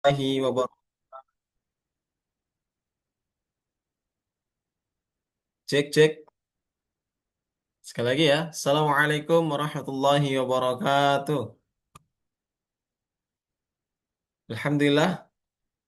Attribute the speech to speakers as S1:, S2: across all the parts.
S1: Warahmatullahi wabarakatuh. Cek, cek. Sekali lagi ya. Assalamualaikum warahmatullahi wabarakatuh. Alhamdulillah.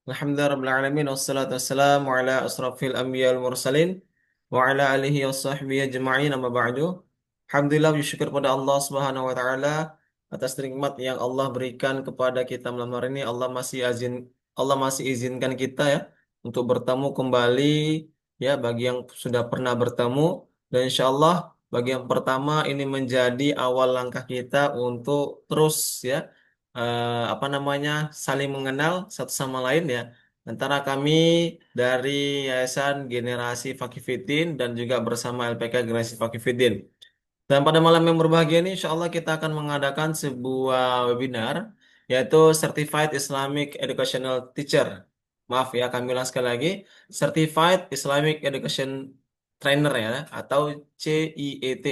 S1: Alhamdulillah Rabbil Alamin. Wassalatu wassalamu ala asrafil anbiya wal mursalin. Wa ala alihi wa sahbihi ajma'in amma ba'du. Alhamdulillah bersyukur pada Allah Subhanahu wa taala atas nikmat yang Allah berikan kepada kita malam hari ini. Allah masih izinkan kita ya untuk bertemu kembali ya bagi yang sudah pernah bertemu, dan insya Allah bagi yang pertama ini menjadi awal langkah kita untuk terus ya apa namanya saling mengenal satu sama lain ya antara kami dari Yayasan Generasi Fakifidin dan juga bersama LPK Generasi Fakifidin. Dan pada malam yang berbahagia ini, insya Allah kita akan mengadakan sebuah webinar, yaitu Certified Islamic Educational Teacher. Maaf ya, kami ulang sekali lagi. Certified Islamic Education Trainer ya, atau CIET.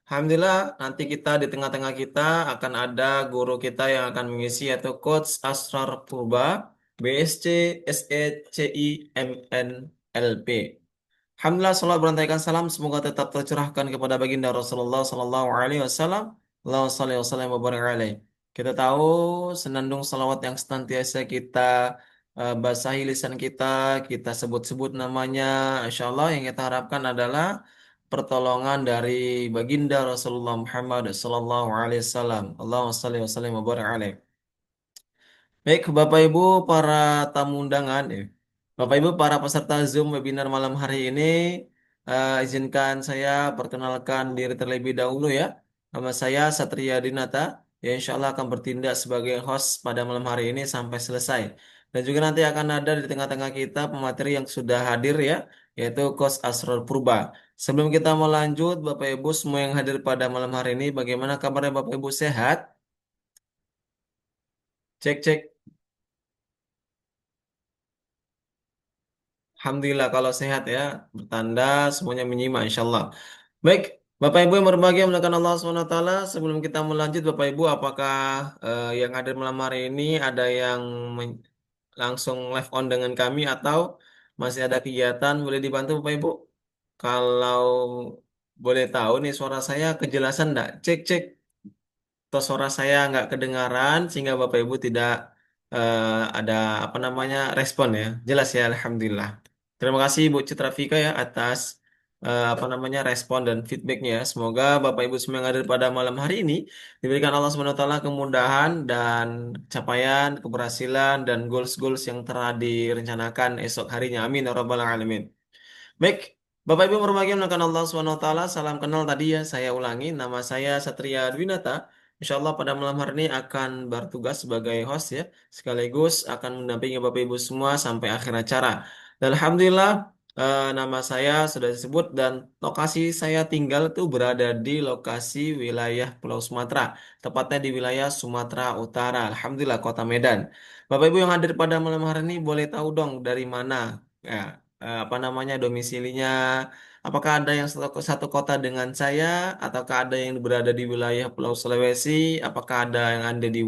S1: Alhamdulillah, nanti kita di tengah-tengah kita akan ada guru kita yang akan mengisi, yaitu Coach Asrar Purba, BSc, SECIMNLP. Alhamdulillah, salam berantakan salam semoga tetap tercurahkan kepada baginda Rasulullah Sallallahu Alaihi Wasallam. Allahumma shalli wa sallim wa barik alaih. Kita tahu senandung salawat yang senantiasa kita basahi lisan kita, kita sebut-sebut namanya. Insya Allah yang kita harapkan adalah pertolongan dari baginda Rasulullah Muhammad Sallallahu Alaihi Wasallam. Allahumma shalli wa sallim wa barik alaih. Baik, Bapak Ibu para tamu undangan, ya. Bapak Ibu para peserta Zoom webinar malam hari ini, izinkan saya perkenalkan diri terlebih dahulu ya. Nama saya Satria Dinata, ya insya Allah akan bertindak sebagai host pada malam hari ini sampai selesai. Dan juga nanti akan ada di tengah-tengah kita pemateri yang sudah hadir ya, yaitu Coach Asrul Purba. Sebelum kita mau lanjut, Bapak Ibu semua yang hadir pada malam hari ini, bagaimana kabarnya Bapak Ibu sehat? Cek, cek. Alhamdulillah kalau sehat ya, bertanda semuanya menyimak insya Allah. Baik, Bapak Ibu yang berbahagia melakukan Allah SWT, sebelum kita melanjut Bapak Ibu, apakah yang hadir malam hari ini ada yang langsung live on dengan kami atau masih ada kegiatan boleh dibantu Bapak Ibu? Kalau boleh tahu nih suara saya kejelasan enggak? Cek, cek. Atau suara saya nggak kedengaran sehingga Bapak Ibu tidak ada apa namanya respon ya. Jelas ya, Alhamdulillah. Terima kasih Bu Citra Fika ya atas apa namanya respon dan feedbacknya. Ya. Semoga Bapak Ibu semua yang ada pada malam hari ini diberikan Allah Subhanahu wa taala kemudahan dan capaian, keberhasilan dan goals-goals yang telah direncanakan esok harinya. Amin ya rabbal alamin. Baik, Bapak Ibu berbahagia melakukan Allah Subhanahu wa taala. Salam kenal tadi ya, saya ulangi nama saya Satria Dwinata. Insya Allah pada malam hari ini akan bertugas sebagai host ya, sekaligus akan mendampingi Bapak Ibu semua sampai akhir acara. Dan Alhamdulillah nama saya sudah disebut dan lokasi saya tinggal itu berada di lokasi wilayah Pulau Sumatera, tepatnya di wilayah Sumatera Utara. Alhamdulillah Kota Medan. Bapak Ibu yang hadir pada malam hari ini boleh tahu dong dari mana? Ya, apa namanya domisilinya, apakah ada yang satu kota dengan saya ataukah ada yang berada di wilayah Pulau Sulawesi, apakah ada yang ada di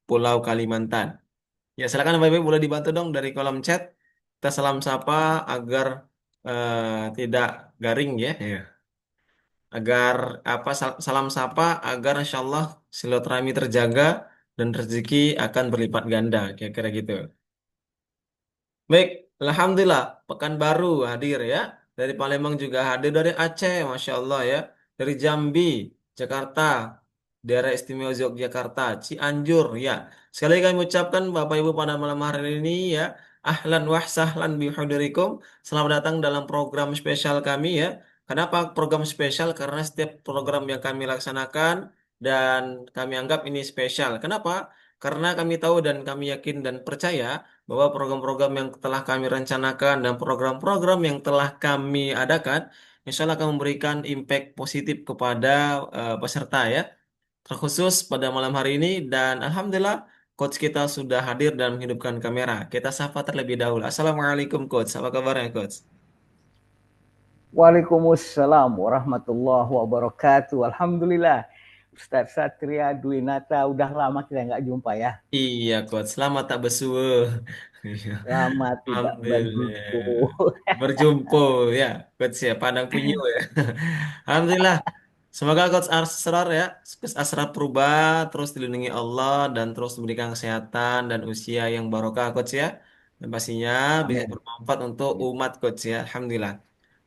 S1: Pulau Kalimantan. Ya silakan Bapak Ibu boleh dibantu dong dari kolom chat, kita salam sapa agar tidak garing ya, ya, agar apa salam sapa agar insya Allah silaturahmi terjaga dan rezeki akan berlipat ganda kira-kira gitu. Baik, Alhamdulillah, Pekanbaru hadir ya. Dari Palembang juga hadir, dari Aceh, Masya Allah ya. Dari Jambi, Jakarta, daerah istimewa Yogyakarta, Cianjur ya. Sekali lagi kami ucapkan Bapak Ibu pada malam hari ini ya. Ahlan wa sahlan bihudurikum. Selamat datang dalam program spesial kami ya. Kenapa program spesial? Karena setiap program yang kami laksanakan dan kami anggap ini spesial. Kenapa? Karena kami tahu dan kami yakin dan percaya bahwa program-program yang telah kami rencanakan dan program-program yang telah kami adakan, insya Allah akan memberikan impact positif kepada peserta ya, terkhusus pada malam hari ini. Dan Alhamdulillah, coach kita sudah hadir dan menghidupkan kamera. Kita sapa terlebih dahulu. Assalamualaikum coach, apa kabarnya coach?
S2: Waalaikumsalam warahmatullahi wabarakatuh. Alhamdulillah. Ustadz Satria Dwinata, udah lama kita nggak jumpa ya.
S1: Iya, Coach. Selamat tak bersuwe. Iya.
S2: Lama tidak berjumpa.
S1: Alhamdulillah. Berjumpa ya, Coach ya. Pandang punyo ya. Alhamdulillah. Semoga Coach Asrar ya, Coach Asrar berubah, terus dilindungi Allah dan terus diberikan kesehatan dan usia yang barokah, Coach ya. Dan pastinya bisa
S2: Amin.
S1: bermanfaat untuk umat, Coach ya. Alhamdulillah.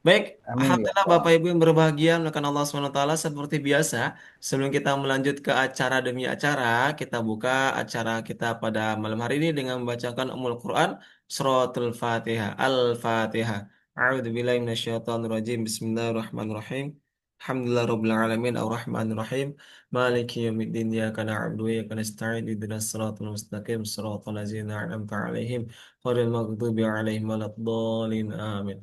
S1: Baik,
S2: Amin ya
S1: Alhamdulillah Bapak
S2: Allah.
S1: Ibu yang berbahagia melakukan Allah SWT seperti biasa. Sebelum kita melanjut ke acara demi acara, kita buka acara kita pada malam hari ini dengan membacakan Ummul Quran Suratul Fatihah. Al-Fatihah. A'udzubillahi minasyaitonirrajim. Bismillahirrahmanirrahim. Alhamdulillah Rabbil Alamin Ar-Rahmanir Rahim Maliki Yawmiddin Iyyaka na'budu wa iyyaka nasta'in Ihdinas siratal mustaqim Siratal ladzina an'amta 'alaihim ghairil maghdubi 'alaihim waladdallin. Amin.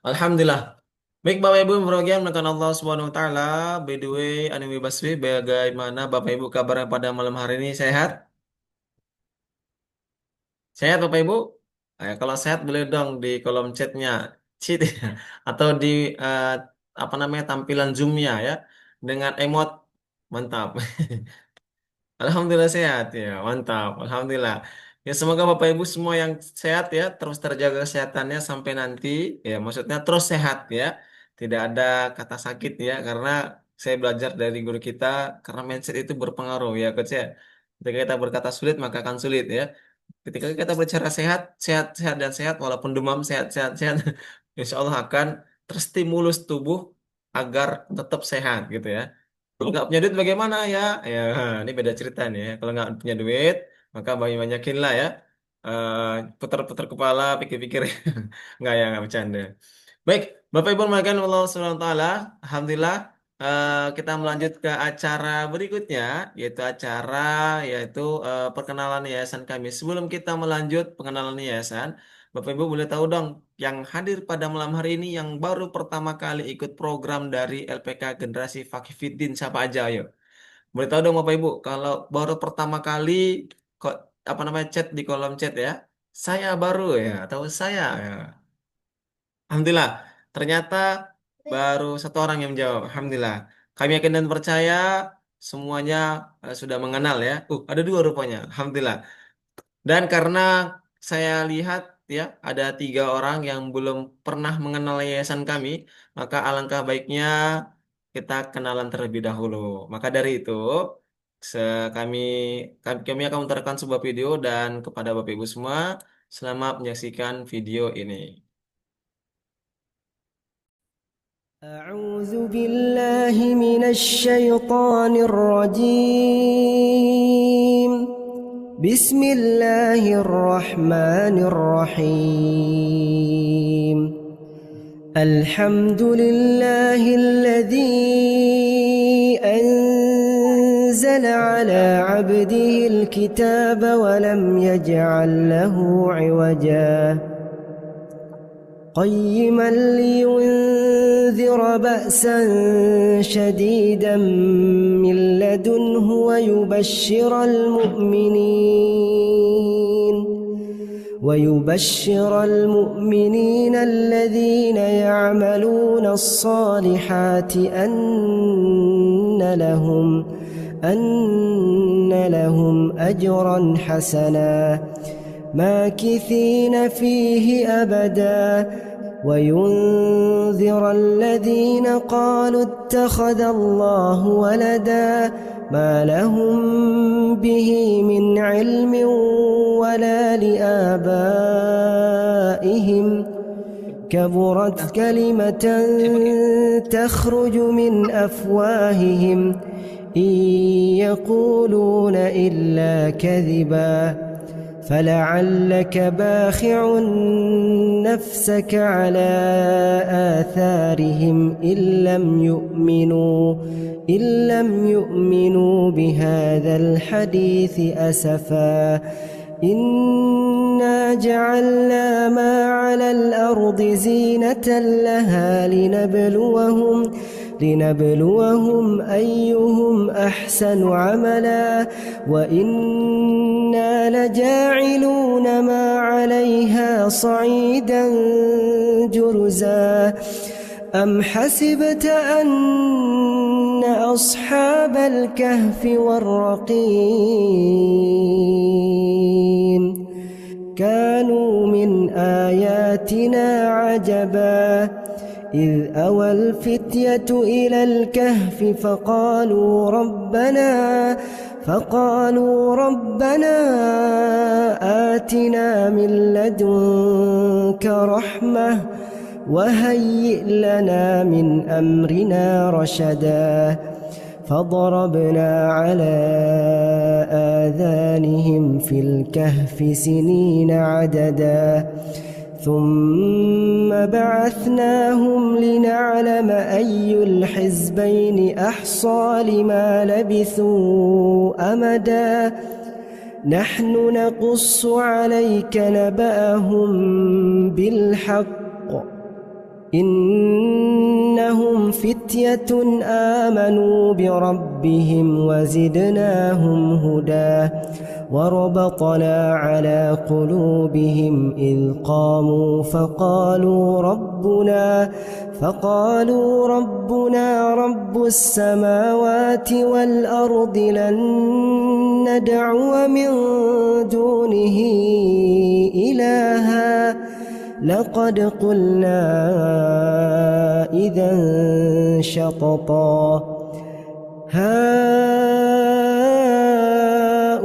S1: Alhamdulillah. Baik Bapak Ibu yang berbahagia menekan Allah Subhanahu wa taala. By the way, Anime Baswi, bagaimana Bapak Ibu kabarnya pada malam hari ini? Sehat? Sehat Bapak Ibu? Kalau sehat boleh dong di kolom chatnya cheat ya. Atau di eh, apa namanya tampilan Zoom-nya ya dengan emot mantap. Alhamdulillah sehat ya, mantap. Alhamdulillah. Ya semoga Bapak Ibu semua yang sehat ya, terus terjaga kesehatannya sampai nanti. Ya maksudnya terus sehat ya. Tidak ada kata sakit ya, karena saya belajar dari guru kita, karena mindset itu berpengaruh ya, coach ya. Ketika kita berkata sulit maka akan sulit ya. Ketika kita berbicara sehat, sehat, sehat dan sehat, walaupun demam sehat, sehat, sehat, insya Allah akan terstimulus tubuh agar tetap sehat gitu ya. Kalau nggak punya duit bagaimana ya? Ya, ini beda cerita nih ya. Kalau nggak punya duit, maka banyak-banyakin lah ya. Eh, Putar-putar kepala, pikir-pikir. Nggak ya, nggak bercanda. Baik, Bapak Ibu makan Allah Subhanahu wa taala. Alhamdulillah kita melanjut ke acara berikutnya, yaitu perkenalan yayasan kami. Sebelum kita melanjut pengenalan yayasan, Bapak Ibu boleh tahu dong yang hadir pada malam hari ini yang baru pertama kali ikut program dari LPK Generasi Fakihfiddin siapa aja ayo. Boleh tahu dong Bapak Ibu kalau baru pertama kali kok apa namanya chat di kolom chat ya. Saya baru ya atau saya ya. Alhamdulillah, ternyata baru satu orang yang menjawab. Alhamdulillah. Kami yakin dan percaya semuanya sudah mengenal ya. Ada dua rupanya. Alhamdulillah. Dan karena saya lihat ya ada tiga orang yang belum pernah mengenal yayasan kami, maka alangkah baiknya kita kenalan terlebih dahulu. Maka dari itu, kami, kami akan memutarkan sebuah video dan kepada Bapak Ibu semua, selamat menyaksikan video ini.
S3: أعوذ بالله من الشيطان الرجيم. بسم الله الرحمن الرحيم. الحمد لله الذي أنزل على عبده الكتاب ولم يجعل له عوجا قيما لينذر بأسا شديدا من لدنه ويبشر المؤمنين الذين يعملون الصالحات أن لهم أجرا حسنا ماكثين فيه أبدا وينذر الذين قالوا اتخذ الله ولدا ما لهم به من علم ولا لآبائهم كبرت كلمة تخرج من أفواههم إن يقولون إلا كذبا فلعلك باخع نفسك على آثارهم إن لم يؤمنوا بهذا الحديث أسفا إنا جعلنا ما على الأرض زينة لها لنبلوهم أيهم أحسن عملا وإنا لجاعلون ما عليها صعيدا جرزا أم حسبت أن أصحاب الكهف والرقيم كانوا من آياتنا عجبا إذ أوى الفتية إلى الكهف فقالوا ربنا آتنا من لدنك رحمة وهيئ لنا من أمرنا رشدا فضربنا على آذانهم في الكهف سنين عددا ثم بعثناهم لنعلم أي الحزبين أحصى لما لبثوا أمدا نحن نقص عليك نبأهم بالحق إنهم فتية آمنوا بربهم وزدناهم هدى وربطنا على قلوبهم إذ قاموا فقالوا ربنا رب السماوات والأرض لن ندعو من دونه إلها لقد قلنا إذا شططا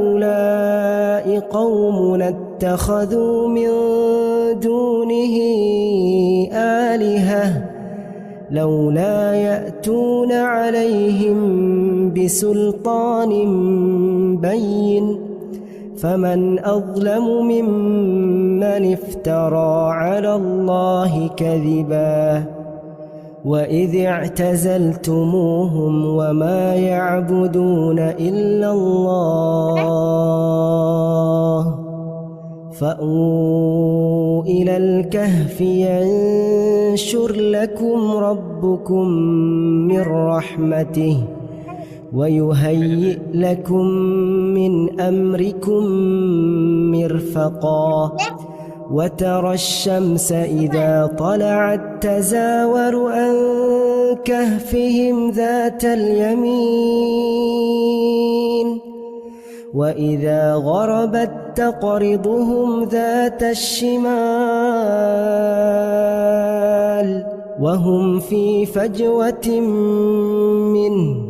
S3: هؤلاء قومنا اتخذوا من دونه آلهة لولا يأتون عليهم بسلطان بين فمن أظلم ممن افترى على الله كذبا وإذ اعتزلتموهم وما يعبدون إلا الله فأووا إلى الكهف ينشر لكم ربكم من رحمته ويهيئ لكم من أمركم مرفقا وترى الشمس إذا طلعت تزاور عن كهفهم ذات اليمين وإذا غربت تقرضهم ذات الشمال وهم في فجوة منه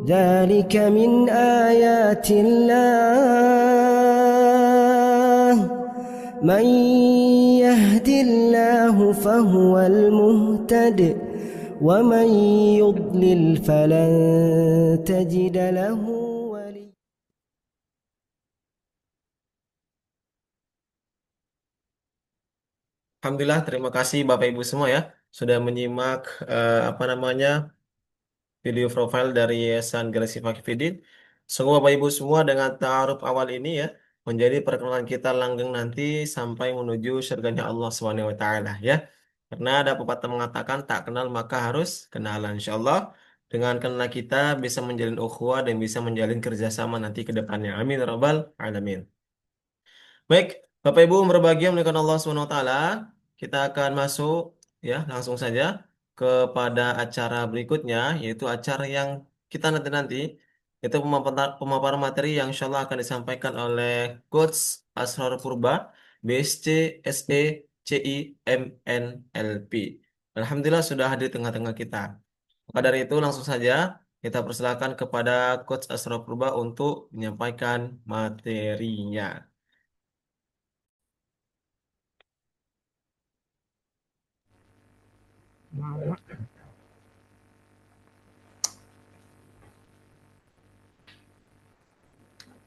S3: ذلك من آيات الله من يهد الله فهو المهتد ومن يضلل فلن تجد له وليا.
S1: Alhamdulillah, terima kasih Bapak Ibu semua ya sudah menyimak video profile dari Yayasan Galaxy Fakifidin. Semoga Bapak Ibu semua dengan ta'aruf awal ini ya menjadi perkenalan kita langgeng nanti sampai menuju surganya Allah Subhanahu wa taala ya. Karena ada pepatah mengatakan tak kenal maka harus kenalan. Insyaallah dengan kenal kita bisa menjalin ukhuwah dan bisa menjalin kerjasama nanti ke depannya. Amin ya rabbal alamin. Baik, Bapak Ibu berbahagia menekan Allah Subhanahu wa taala. Kita akan masuk ya langsung saja kepada acara berikutnya yaitu acara yang kita nanti itu pemaparan materi yang insya Allah akan disampaikan oleh Coach Asror Purba BSc SE CI MNLP. Alhamdulillah sudah hadir di tengah-tengah kita. Maka dari itu langsung saja kita persilakan kepada Coach Asror Purba untuk menyampaikan materinya.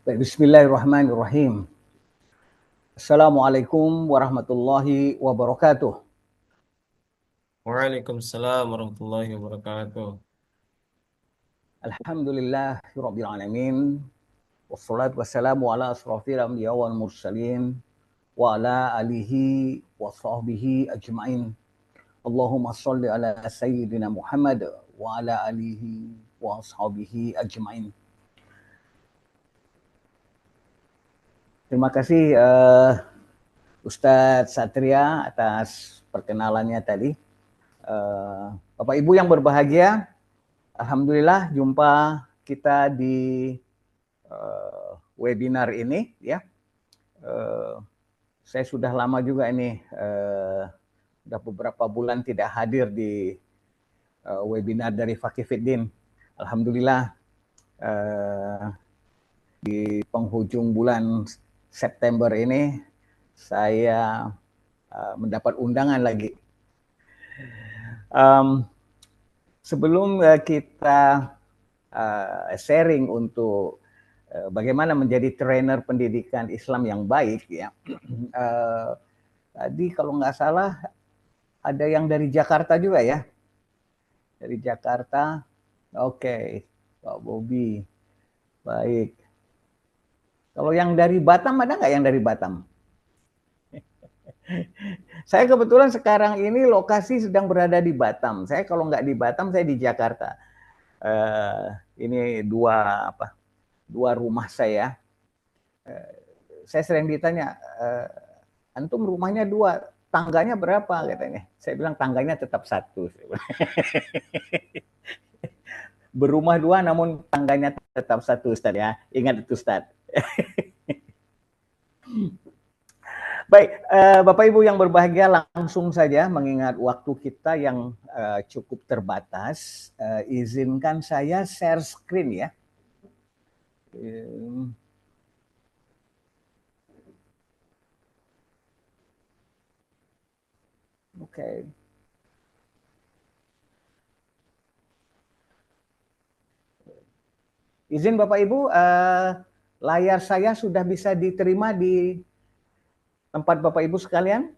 S2: Baik, bismillahirrahmanirrahim. Assalamualaikum warahmatullahi wabarakatuh.
S1: Waalaikumsalam warahmatullahi wabarakatuh.
S2: Alhamdulillahirabbil alamin. Wassalatu wassalamu ala asrofil anbiya wal mursalin wa ala alihi wa sahbihi ajmain. Allahumma shalli ala sayyidina Muhammad wa ala alihi wa sahbihi ajmain. Terima kasih Ustadz Satria atas perkenalannya tadi. Bapak Ibu yang berbahagia, alhamdulillah jumpa kita di webinar ini ya. Saya sudah lama juga ini, sudah beberapa bulan tidak hadir di webinar dari Fakih Fiddin. Alhamdulillah di penghujung bulan September ini saya mendapat undangan lagi. Sebelum kita sharing untuk bagaimana menjadi trainer pendidikan Islam yang baik ya. Tadi kalau nggak salah ada yang dari Jakarta juga ya. Dari Jakarta. Oke, Pak Bobi. Baik. Kalau yang dari Batam ada nggak yang dari Batam? Saya kebetulan sekarang ini lokasi sedang berada di Batam. Saya kalau nggak di Batam, saya di Jakarta. Ini dua rumah saya. Saya sering ditanya, antum rumahnya dua, tangganya berapa katanya? Saya bilang tangganya tetap satu. Berumah dua namun tangganya tetap satu, Ustaz ya. Ingat itu, Ustaz. Baik, Bapak Ibu yang berbahagia, langsung saja mengingat waktu kita yang cukup terbatas, izinkan saya share screen ya. Oke. Izin Bapak Ibu, layar saya sudah bisa diterima di tempat Bapak Ibu sekalian?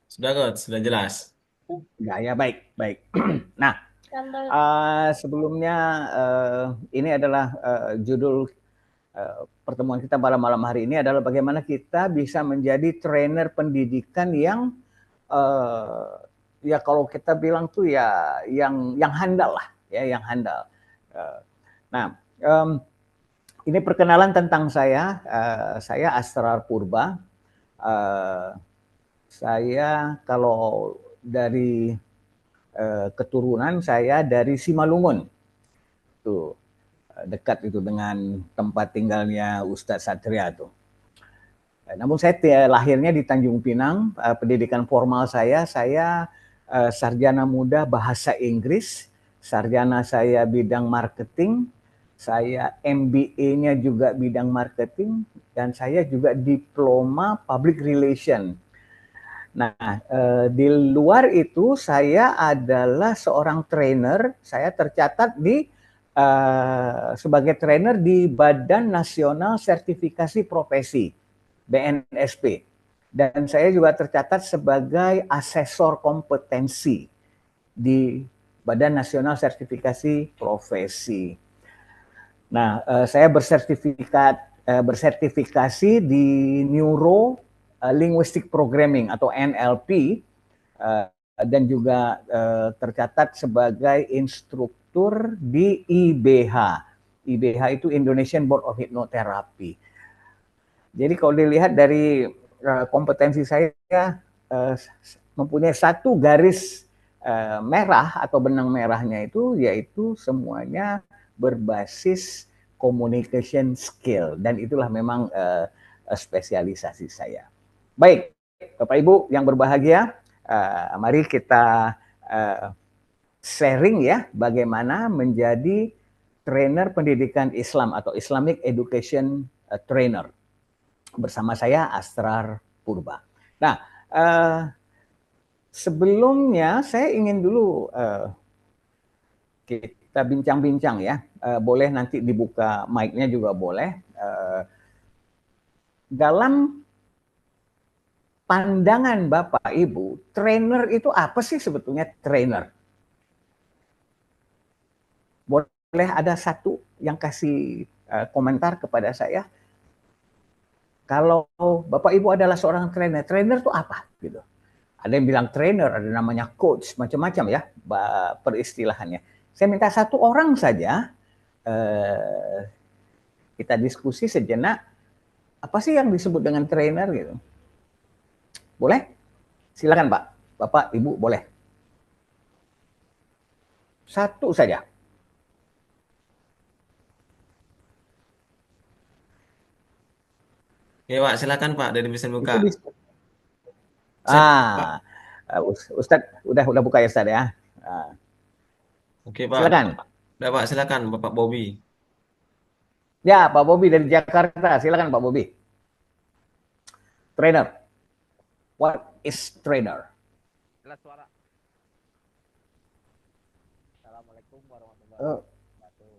S1: Sudah Coach, sudah jelas.
S2: Ya, baik, baik. Nah, sebelumnya ini adalah judul pertemuan kita pada malam hari ini adalah bagaimana kita bisa menjadi trainer pendidikan yang ya kalau kita bilang tuh ya yang handal lah, ya yang handal. Nah, ini perkenalan tentang saya. Saya Astrar Purba. Saya kalau dari keturunan saya dari Simalungun, tuh dekat itu dengan tempat tinggalnya Ustadz Satria tuh. Namun saya lahirnya di Tanjung Pinang. Pendidikan formal saya sarjana muda bahasa Inggris, sarjana saya bidang marketing, saya MBA-nya juga bidang marketing, dan saya juga diploma public relation. Nah, di luar itu saya adalah seorang trainer. Saya tercatat sebagai trainer di Badan Nasional Sertifikasi Profesi, BNSP. Dan saya juga tercatat sebagai asesor kompetensi di Badan Nasional Sertifikasi Profesi. Nah, saya bersertifikasi di Neuro Linguistic Programming atau NLP, dan juga tercatat sebagai instruktur di IBH. IBH itu Indonesian Board of Hypnotherapy. Jadi kalau dilihat dari kompetensi saya mempunyai satu garis merah atau benang merahnya itu yaitu semuanya berbasis communication skill, dan itulah memang spesialisasi saya. Baik, Bapak Ibu yang berbahagia, mari kita sharing ya bagaimana menjadi trainer pendidikan Islam atau Islamic Education Trainer. Bersama saya Astrar Purba. Nah, sebelumnya saya ingin dulu kita bincang-bincang ya. Boleh nanti dibuka mic-nya juga boleh. Dalam pandangan Bapak Ibu, trainer itu apa sih sebetulnya trainer? Boleh ada satu yang kasih komentar kepada saya. Kalau Bapak Ibu adalah seorang trainer, trainer itu apa? Gitu. Ada yang bilang trainer, ada namanya coach, macam-macam ya peristilahannya. Saya minta satu orang saja kita diskusi sejenak. Apa sih yang disebut dengan trainer gitu? Boleh? Silakan Pak, Bapak, Ibu boleh. Satu saja.
S1: Ya Pak, silakan Pak dari mesin buka.
S2: Itu bisa.
S1: Saya Pak.
S2: Ustadz udah buka ya Ustadz ya. Ah,
S1: Oke Pak.
S2: silakan.
S1: Udah Pak, silakan Bapak Bobby.
S2: Ya, Pak Bobi dari Jakarta. Silakan Pak Bobi. Trainer. What is trainer?
S4: Jelas suara. Assalamualaikum warahmatullahi
S2: Eh,
S4: wabarakatuh.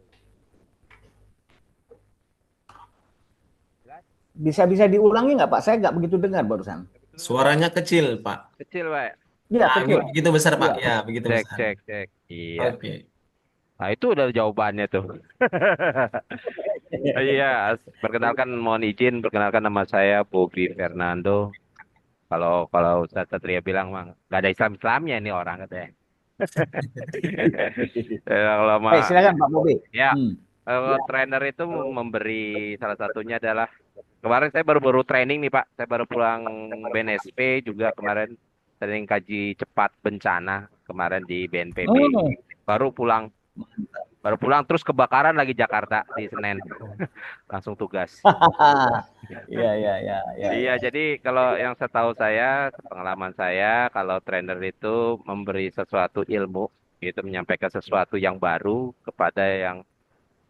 S4: Jelas?
S2: bisa diulangi nggak Pak? Saya nggak begitu dengar barusan.
S1: Suaranya kecil Pak.
S4: Kecil, Pak.
S2: Iya,
S1: Ah,
S2: kecil.
S1: begitu besar Pak.
S2: Iya.
S1: Ya, begitu
S4: Cek,
S1: besar.
S4: cek, cek. Iya.
S1: Oke.
S4: Nah, itu udah jawabannya tuh. Iya, perkenalkan mohon izin, perkenalkan nama saya Bobi Fernando. Kalau kalau Ustaz Satria bilang mah nggak ada Islamnya ini orang katanya. Kalau
S2: Baik,
S4: mah
S2: silakan Pak Bobi.
S4: ya,
S2: Hmm.
S4: trainer itu memberi salah satunya adalah kemarin saya baru-baru training nih Pak. Saya baru pulang BNSP juga kemarin training kaji cepat bencana kemarin di BNPB.
S2: Oh,
S4: Baru pulang, baru pulang terus kebakaran lagi Jakarta di Senen. Langsung tugas.
S2: iya, iya, iya, iya,
S4: Iya,
S2: iya.
S4: jadi kalau yang setahu saya, pengalaman saya, kalau trainer itu memberi sesuatu ilmu, itu menyampaikan sesuatu yang baru kepada yang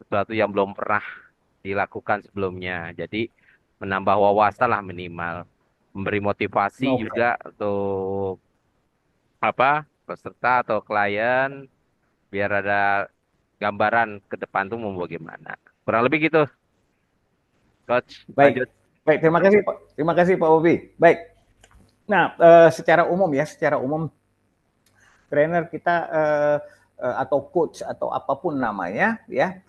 S4: sesuatu yang belum pernah dilakukan sebelumnya. Jadi menambah wawasan lah minimal, memberi motivasi
S2: Oke.
S4: juga untuk apa peserta atau klien biar ada gambaran ke depan tuh mau bagaimana. Kurang lebih gitu, Coach.
S2: Baik.
S4: Lanjut.
S2: Baik, terima kasih Pak. Terima kasih Pak Bobi. Baik. Nah, secara umum trainer kita atau coach atau apapun namanya ya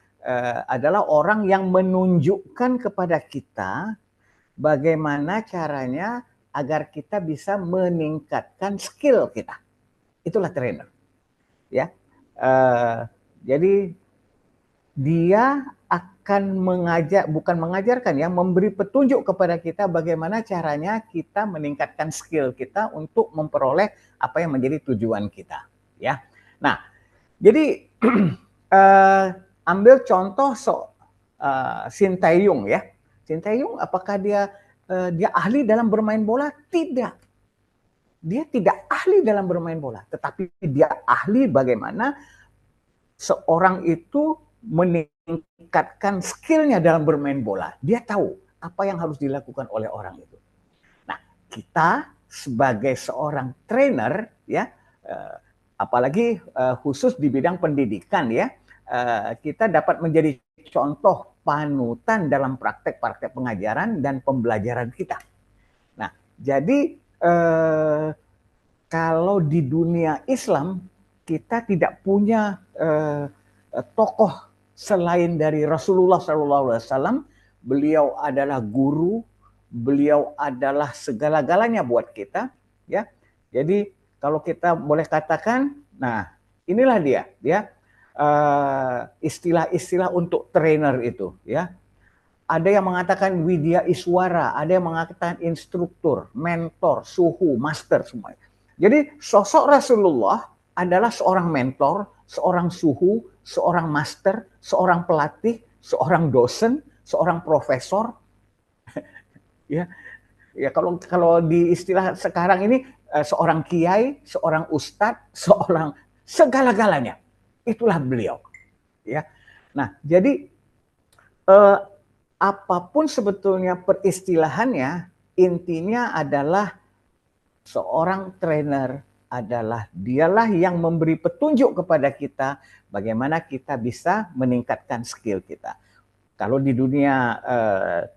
S2: adalah orang yang menunjukkan kepada kita bagaimana caranya agar kita bisa meningkatkan skill kita. Itulah trainer, ya. Jadi dia akan bukan mengajarkan ya, memberi petunjuk kepada kita bagaimana caranya kita meningkatkan skill kita untuk memperoleh apa yang menjadi tujuan kita, ya. Nah, jadi ambil contoh Sintayong ya. Sintayong apakah dia ahli dalam bermain bola? Tidak. Dia tidak ahli dalam bermain bola, tetapi dia ahli bagaimana seorang itu meningkatkan skillnya dalam bermain bola. Dia tahu apa yang harus dilakukan oleh orang itu. Nah, kita sebagai seorang trainer ya, apalagi khusus di bidang pendidikan ya, kita dapat menjadi contoh panutan dalam praktek-praktek pengajaran dan pembelajaran kita. Nah, jadi kalau di dunia Islam kita tidak punya tokoh selain dari Rasulullah SAW. Beliau adalah guru, beliau adalah segala-galanya buat kita, ya. Jadi kalau kita boleh katakan, nah inilah dia, ya istilah-istilah untuk trainer itu, ya. Ada yang mengatakan widya iswara, ada yang mengatakan instruktur, mentor, suhu, master, semua. Jadi sosok Rasulullah adalah seorang mentor, seorang suhu, seorang master, seorang pelatih, seorang dosen, seorang profesor. Ya, ya kalau di istilah sekarang ini seorang kiai, seorang ustadz, seorang segala-galanya. Itulah beliau. Ya. Nah, jadi apapun sebetulnya peristilahannya, intinya adalah seorang trainer adalah dialah yang memberi petunjuk kepada kita bagaimana kita bisa meningkatkan skill kita. Kalau di dunia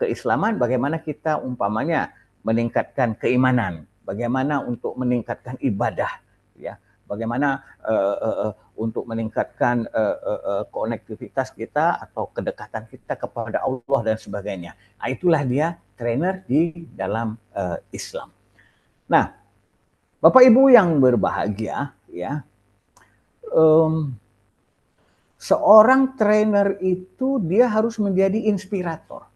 S2: keislaman, bagaimana kita umpamanya meningkatkan keimanan, bagaimana untuk meningkatkan ibadah, ya, bagaimana untuk meningkatkan konektivitas kita atau kedekatan kita kepada Allah dan sebagainya. Nah, itulah dia trainer di dalam Islam. Nah, Bapak Ibu yang berbahagia, ya, seorang trainer itu dia harus menjadi inspirator.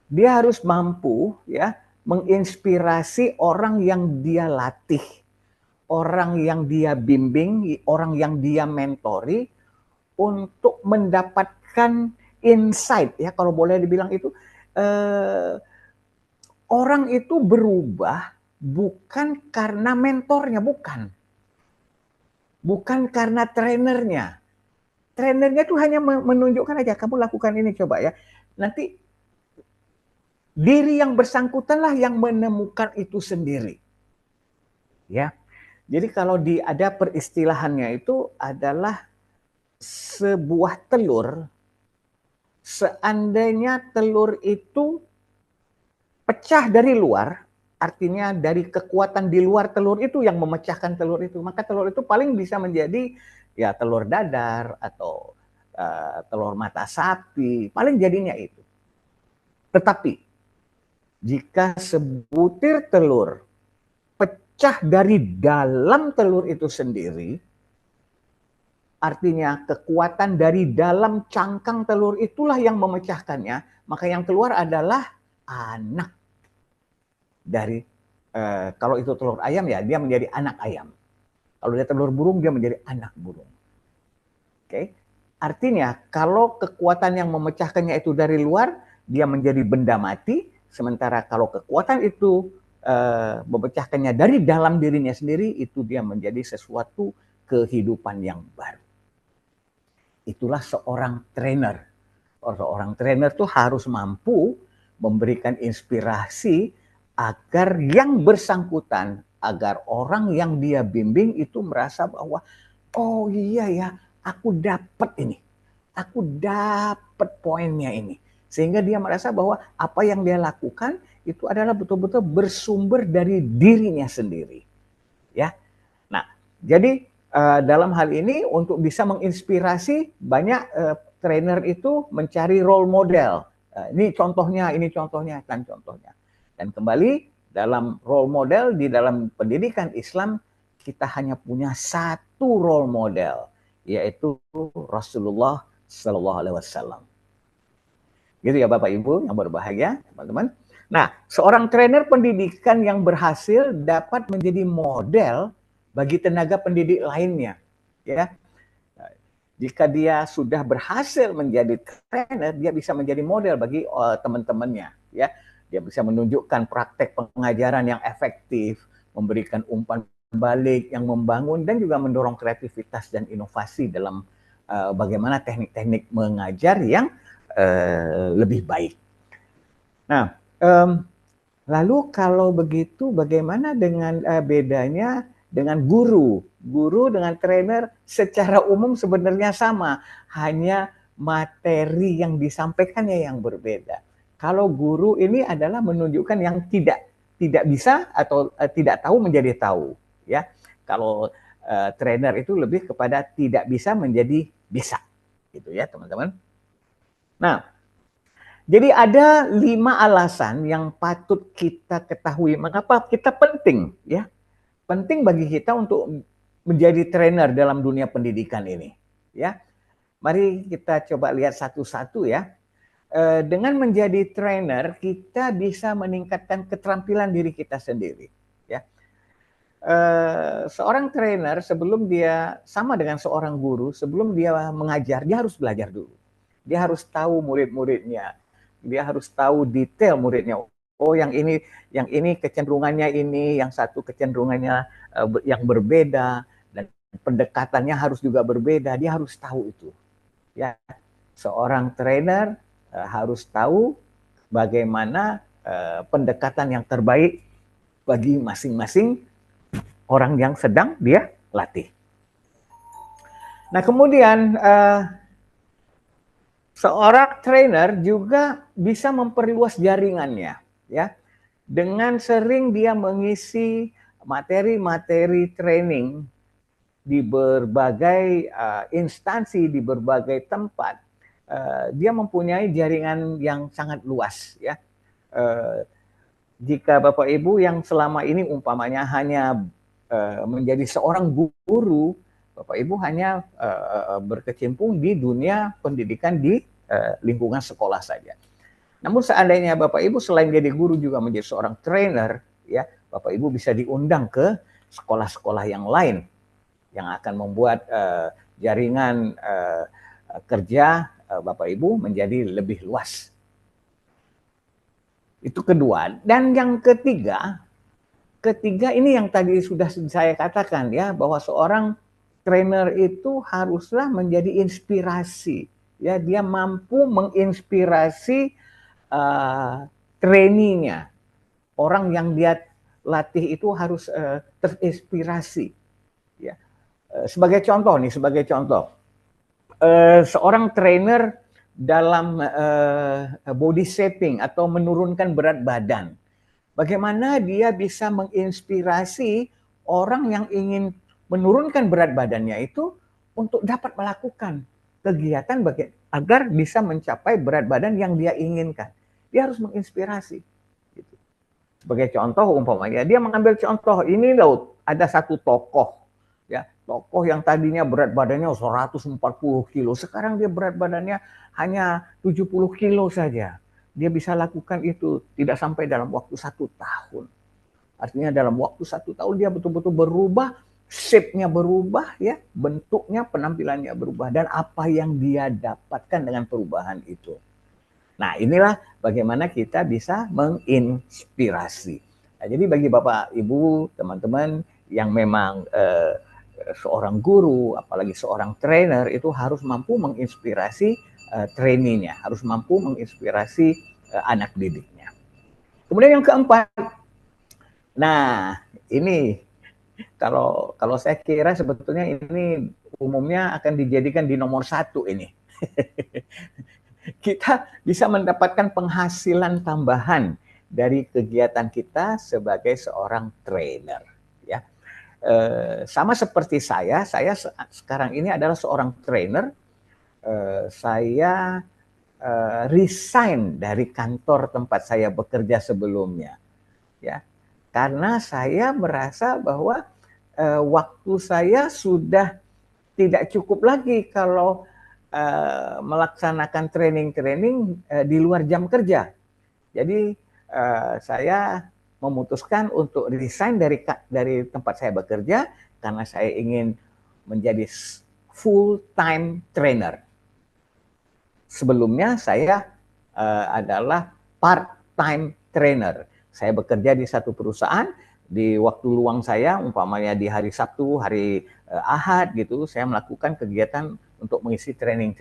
S2: Dia harus mampu ya menginspirasi orang yang dia latih, orang yang dia bimbing, orang yang dia mentori untuk mendapatkan insight, ya kalau boleh dibilang itu, orang itu berubah bukan karena mentornya, bukan karena trainernya. Trainernya itu hanya menunjukkan aja, kamu lakukan ini coba ya. Nanti diri yang bersangkutanlah yang menemukan itu sendiri. Ya. Jadi kalau ada peristilahannya itu adalah sebuah telur, seandainya telur itu pecah dari luar, artinya dari kekuatan di luar telur itu yang memecahkan telur itu, maka telur itu paling bisa menjadi ya telur dadar atau telur mata sapi, paling jadinya itu. Tetapi jika sebutir telur pecah dari dalam telur itu sendiri, artinya kekuatan dari dalam cangkang telur itulah yang memecahkannya, maka yang keluar adalah anak dari, kalau itu telur ayam ya dia menjadi anak ayam. Kalau dia telur burung dia menjadi anak burung. Oke. Artinya kalau kekuatan yang memecahkannya itu dari luar, dia menjadi benda mati, sementara kalau kekuatan itu memecahkannya dari dalam dirinya sendiri, itu dia menjadi sesuatu kehidupan yang baru. Itulah seorang trainer. Seorang trainer tuh harus mampu memberikan inspirasi agar yang bersangkutan, agar orang yang dia bimbing itu merasa bahwa, oh iya ya, aku dapat ini, aku dapat poinnya ini. Sehingga dia merasa bahwa apa yang dia lakukan itu adalah betul-betul bersumber dari dirinya sendiri. Ya, nah jadi dalam hal ini untuk bisa menginspirasi, banyak trainer itu mencari role model. Ini contohnya, dan contohnya. Dan kembali dalam role model di dalam pendidikan Islam, kita hanya punya satu role model, yaitu Rasulullah Sallallahu Alaihi Wasallam. Gitu ya Bapak Ibu yang berbahagia, teman-teman. Nah, seorang trainer pendidikan yang berhasil dapat menjadi model bagi tenaga pendidik lainnya. Ya, jika dia sudah berhasil menjadi trainer, dia bisa menjadi model bagi teman-temannya. Ya, dia bisa menunjukkan praktek pengajaran yang efektif, memberikan umpan balik yang membangun, dan juga mendorong kreativitas dan inovasi dalam bagaimana teknik-teknik mengajar yang lebih baik. Nah, lalu kalau begitu bagaimana dengan bedanya dengan guru? Guru dengan trainer secara umum sebenarnya sama, hanya materi yang disampaikannya yang berbeda. Kalau guru ini adalah menunjukkan yang tidak bisa atau tidak tahu menjadi tahu, ya. Kalau trainer itu lebih kepada tidak bisa menjadi bisa, gitu ya teman-teman. Nah, jadi ada 5 alasan yang patut kita ketahui mengapa kita penting, ya. Penting bagi kita untuk menjadi trainer dalam dunia pendidikan ini, ya. Mari kita coba lihat satu-satu ya. Dengan menjadi trainer, kita bisa meningkatkan keterampilan diri kita sendiri, ya. Seorang trainer sebelum dia sama dengan seorang guru, sebelum dia mengajar, dia harus belajar dulu. Dia harus tahu murid-muridnya. Dia harus tahu detail muridnya. Oh, yang ini kecenderungannya ini, yang satu kecenderungannya yang berbeda, dan pendekatannya harus juga berbeda. Dia harus tahu itu. Ya, seorang trainer harus tahu bagaimana pendekatan yang terbaik bagi masing-masing orang yang sedang dia latih. Nah, kemudian seorang trainer juga bisa memperluas jaringannya, ya, dengan sering dia mengisi materi-materi training di berbagai instansi, di berbagai tempat. Dia mempunyai jaringan yang sangat luas, ya. Jika Bapak Ibu yang selama ini umpamanya hanya menjadi seorang guru, Bapak Ibu hanya berkecimpung di dunia pendidikan di lingkungan sekolah saja. Namun seandainya Bapak Ibu selain jadi guru juga menjadi seorang trainer, ya, Bapak Ibu bisa diundang ke sekolah-sekolah yang lain yang akan membuat jaringan kerja Bapak Ibu menjadi lebih luas. Itu kedua. Dan yang ketiga ini yang tadi sudah saya katakan ya, bahwa seorang trainer itu haruslah menjadi inspirasi. Ya, dia mampu menginspirasi trainee-nya. Orang yang dia latih itu harus terinspirasi. Ya. Sebagai contoh, seorang trainer dalam body shaping atau menurunkan berat badan, bagaimana dia bisa menginspirasi orang yang ingin menurunkan berat badannya itu untuk dapat melakukan kegiatan agar bisa mencapai berat badan yang dia inginkan. Dia harus menginspirasi. Sebagai contoh umpamanya, dia mengambil contoh, ini loh ada satu tokoh, ya, tokoh yang tadinya berat badannya 140 kilo, sekarang dia berat badannya hanya 70 kilo saja. Dia bisa lakukan itu tidak sampai dalam waktu 1 tahun. Artinya dalam waktu 1 tahun dia betul-betul berubah, shape-nya berubah, ya, bentuknya, penampilannya berubah, dan apa yang dia dapatkan dengan perubahan itu. Nah, inilah bagaimana kita bisa menginspirasi. Nah, jadi bagi Bapak, Ibu, teman-teman yang memang seorang guru, apalagi seorang trainer, itu harus mampu menginspirasi trainee-nya, harus mampu menginspirasi anak didiknya. Kemudian yang keempat, nah ini kalau saya kira sebetulnya ini umumnya akan dijadikan di nomor 1 ini. Kita bisa mendapatkan penghasilan tambahan dari kegiatan kita sebagai seorang trainer. Ya, sama seperti saya sekarang ini adalah seorang trainer. Saya resign dari kantor tempat saya bekerja sebelumnya. Ya, karena saya merasa bahwa waktu saya sudah tidak cukup lagi kalau melaksanakan training di luar jam kerja. Jadi saya memutuskan untuk resign dari tempat saya bekerja karena saya ingin menjadi full time trainer. Sebelumnya saya adalah part time trainer. Saya bekerja di satu perusahaan, di waktu luang saya umpamanya di hari Sabtu, hari Ahad gitu, saya melakukan kegiatan untuk mengisi training.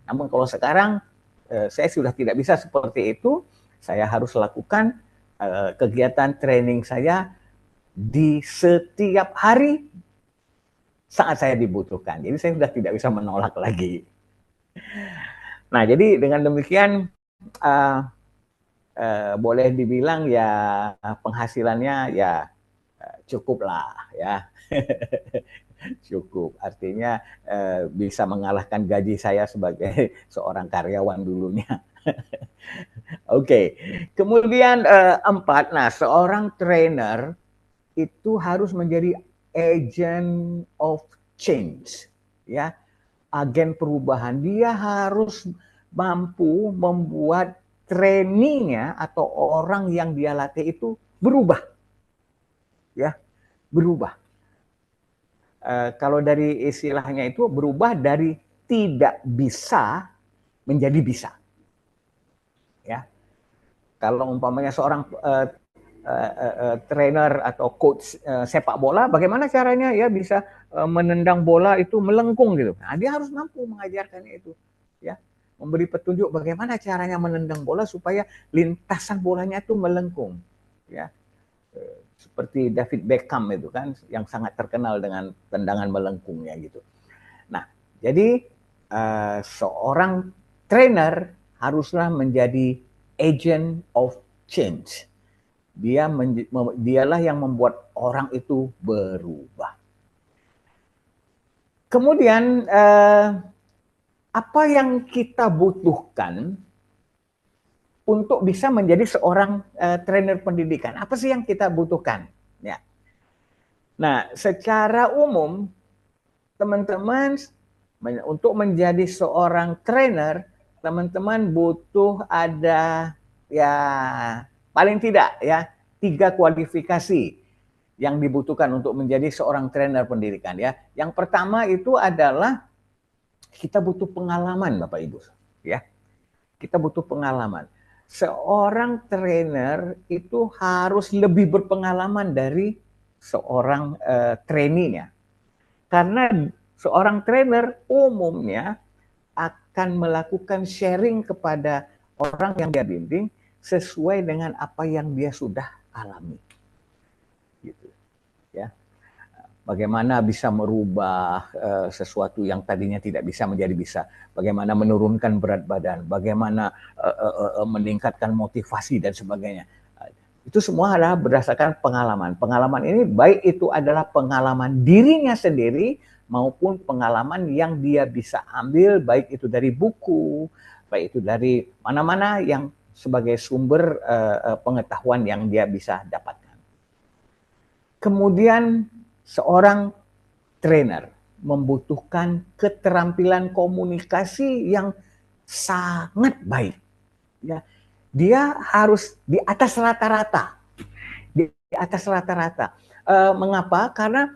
S2: Namun kalau sekarang saya sudah tidak bisa seperti itu, saya harus lakukan kegiatan training saya di setiap hari saat saya dibutuhkan. Jadi saya sudah tidak bisa menolak lagi. Nah, jadi dengan demikian boleh dibilang ya penghasilannya ya cukup lah ya. Cukup, artinya bisa mengalahkan gaji saya sebagai seorang karyawan dulunya. Oke, kemudian 4, nah seorang trainer itu harus menjadi agent of change, ya, agen perubahan. Dia harus mampu membuat trainingnya atau orang yang dia latih itu berubah, ya, berubah. Kalau dari istilahnya itu berubah dari tidak bisa menjadi bisa. Ya, kalau umpamanya seorang trainer atau coach sepak bola, bagaimana caranya ya bisa menendang bola itu melengkung gitu. Nah, dia harus mampu mengajarkannya itu, ya, memberi petunjuk bagaimana caranya menendang bola supaya lintasan bolanya itu melengkung, ya. Seperti David Beckham itu kan yang sangat terkenal dengan tendangan melengkungnya gitu. Nah, jadi seorang trainer haruslah menjadi agent of change. Dialah yang membuat orang itu berubah. Kemudian apa yang kita butuhkan untuk bisa menjadi seorang trainer pendidikan? Apa sih yang kita butuhkan? Ya. Nah, secara umum teman-teman untuk menjadi seorang trainer, teman-teman butuh ada ya paling tidak ya 3 kualifikasi. yang dibutuhkan untuk menjadi seorang trainer pendidikan ya. Yang pertama itu adalah kita butuh pengalaman Bapak Ibu ya. Kita butuh pengalaman. Seorang trainer itu harus lebih berpengalaman dari seorang trainee-nya. Karena seorang trainer umumnya akan melakukan sharing kepada orang yang dia bimbing sesuai dengan apa yang dia sudah alami. Gitu, ya. Bagaimana bisa merubah sesuatu yang tadinya tidak bisa menjadi bisa. Bagaimana menurunkan berat badan, bagaimana meningkatkan motivasi dan sebagainya. Itu semua adalah berdasarkan pengalaman. Pengalaman ini baik itu adalah pengalaman dirinya sendiri maupun pengalaman yang dia bisa ambil baik itu dari buku, baik itu dari mana-mana yang sebagai sumber pengetahuan yang dia bisa dapatkan. Kemudian seorang trainer membutuhkan keterampilan komunikasi yang sangat baik. Ya, dia harus di atas rata-rata. Di atas rata-rata. Mengapa? Karena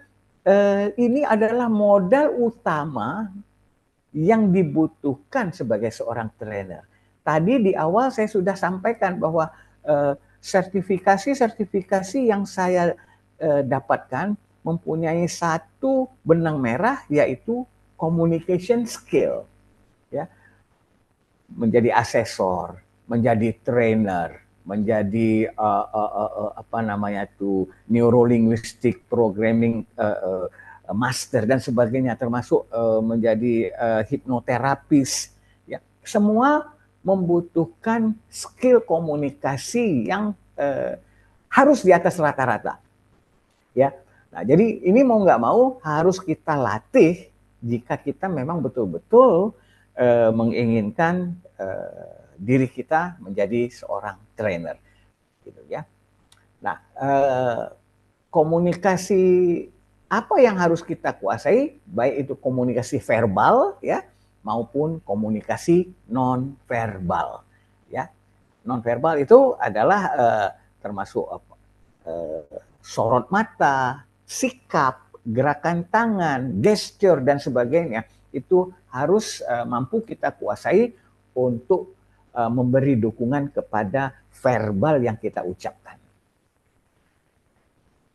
S2: ini adalah modal utama yang dibutuhkan sebagai seorang trainer. Tadi di awal saya sudah sampaikan bahwa sertifikasi yang saya dapatkan mempunyai satu benang merah, yaitu communication skill, ya, menjadi asesor, menjadi trainer, menjadi neurolinguistic programming master dan sebagainya, termasuk menjadi hipnoterapis, ya. Semua membutuhkan skill komunikasi yang harus di atas rata-rata, ya. Nah, jadi ini mau nggak mau harus kita latih jika kita memang betul-betul menginginkan diri kita menjadi seorang trainer, gitu ya. Nah, komunikasi apa yang harus kita kuasai, baik itu komunikasi verbal ya maupun komunikasi non verbal, ya. Non verbal itu adalah termasuk sorot mata, sikap, gerakan tangan, gesture dan sebagainya, itu harus mampu kita kuasai untuk memberi dukungan kepada verbal yang kita ucapkan.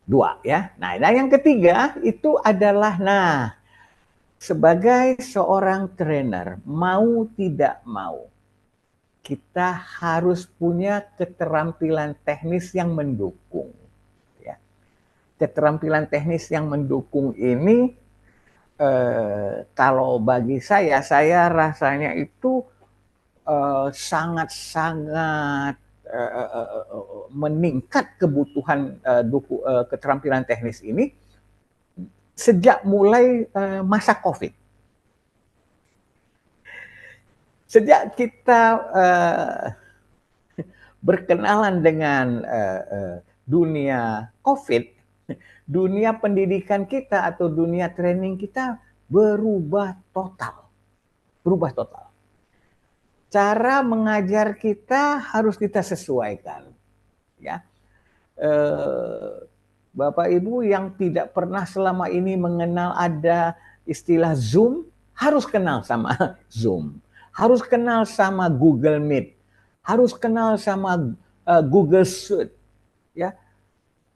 S2: Dua ya. Nah, yang ketiga itu adalah sebagai seorang trainer, mau tidak mau kita harus punya keterampilan teknis yang mendukung. Keterampilan teknis yang mendukung ini kalau bagi saya rasanya itu sangat-sangat meningkat kebutuhan keterampilan teknis ini sejak mulai masa COVID. Sejak kita berkenalan dengan dunia COVID, dunia pendidikan kita atau dunia training kita berubah total. Berubah total. Cara mengajar kita harus kita sesuaikan. Ya. Bapak Ibu yang tidak pernah selama ini mengenal ada istilah Zoom, harus kenal sama Zoom. Harus kenal sama Google Meet. Harus kenal sama Google Suite. Ya.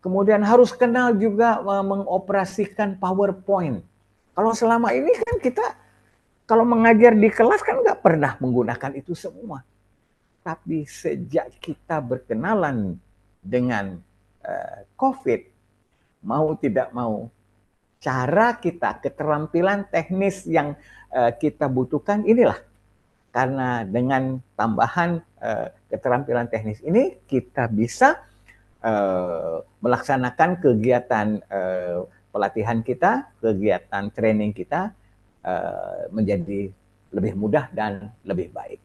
S2: Kemudian harus kenal juga mengoperasikan PowerPoint. Kalau selama ini kan kita kalau mengajar di kelas kan nggak pernah menggunakan itu semua. Tapi sejak kita berkenalan dengan COVID, mau tidak mau, cara kita, keterampilan teknis yang kita butuhkan inilah. Karena dengan tambahan keterampilan teknis ini, kita bisa melaksanakan kegiatan pelatihan kita, kegiatan training kita menjadi lebih mudah dan lebih baik.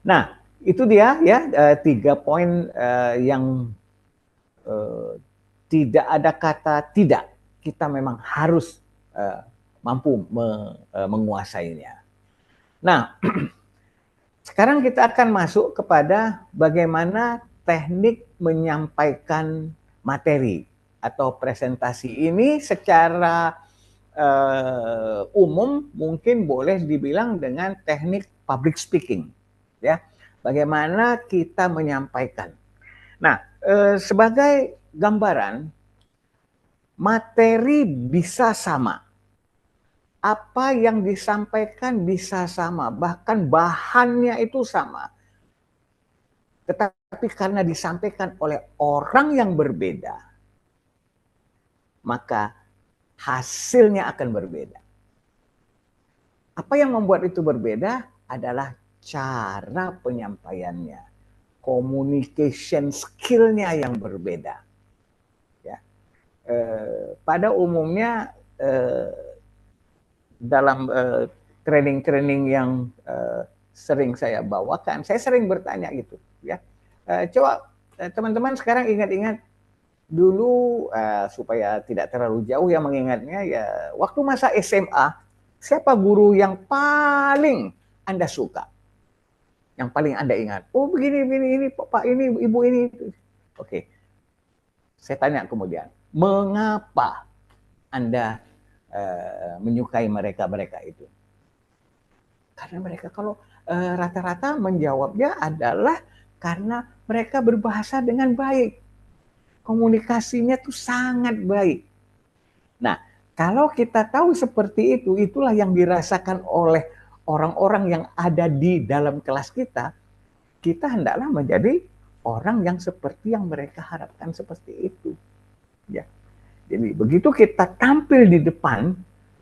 S2: Nah, itu dia ya 3 poin yang tidak ada kata tidak. Kita memang harus mampu menguasainya. Nah, sekarang kita akan masuk kepada bagaimana teknik menyampaikan materi atau presentasi ini secara umum mungkin boleh dibilang dengan teknik public speaking, ya. Bagaimana kita menyampaikan. Nah, sebagai gambaran, materi bisa sama. Apa yang disampaikan bisa sama, bahkan bahannya itu sama. Tetapi karena disampaikan oleh orang yang berbeda, maka hasilnya akan berbeda. Apa yang membuat itu berbeda adalah cara penyampaiannya, communication skill-nya yang berbeda. Ya. Pada umumnya dalam training-training yang sering saya bawakan, saya sering bertanya gitu, ya. Coba teman-teman sekarang ingat-ingat dulu, supaya tidak terlalu jauh ya mengingatnya, ya waktu masa SMA, siapa guru yang paling Anda suka? Yang paling Anda ingat? Oh begini, ini Pak ini, Ibu ini. Oke, saya tanya kemudian, mengapa Anda menyukai mereka itu? Karena mereka kalau rata-rata menjawabnya adalah karena mereka berbahasa dengan baik. Komunikasinya tuh sangat baik. Nah, kalau kita tahu seperti itu, itulah yang dirasakan oleh orang-orang yang ada di dalam kelas kita, kita hendaklah menjadi orang yang seperti yang mereka harapkan seperti itu. Ya. Jadi begitu kita tampil di depan,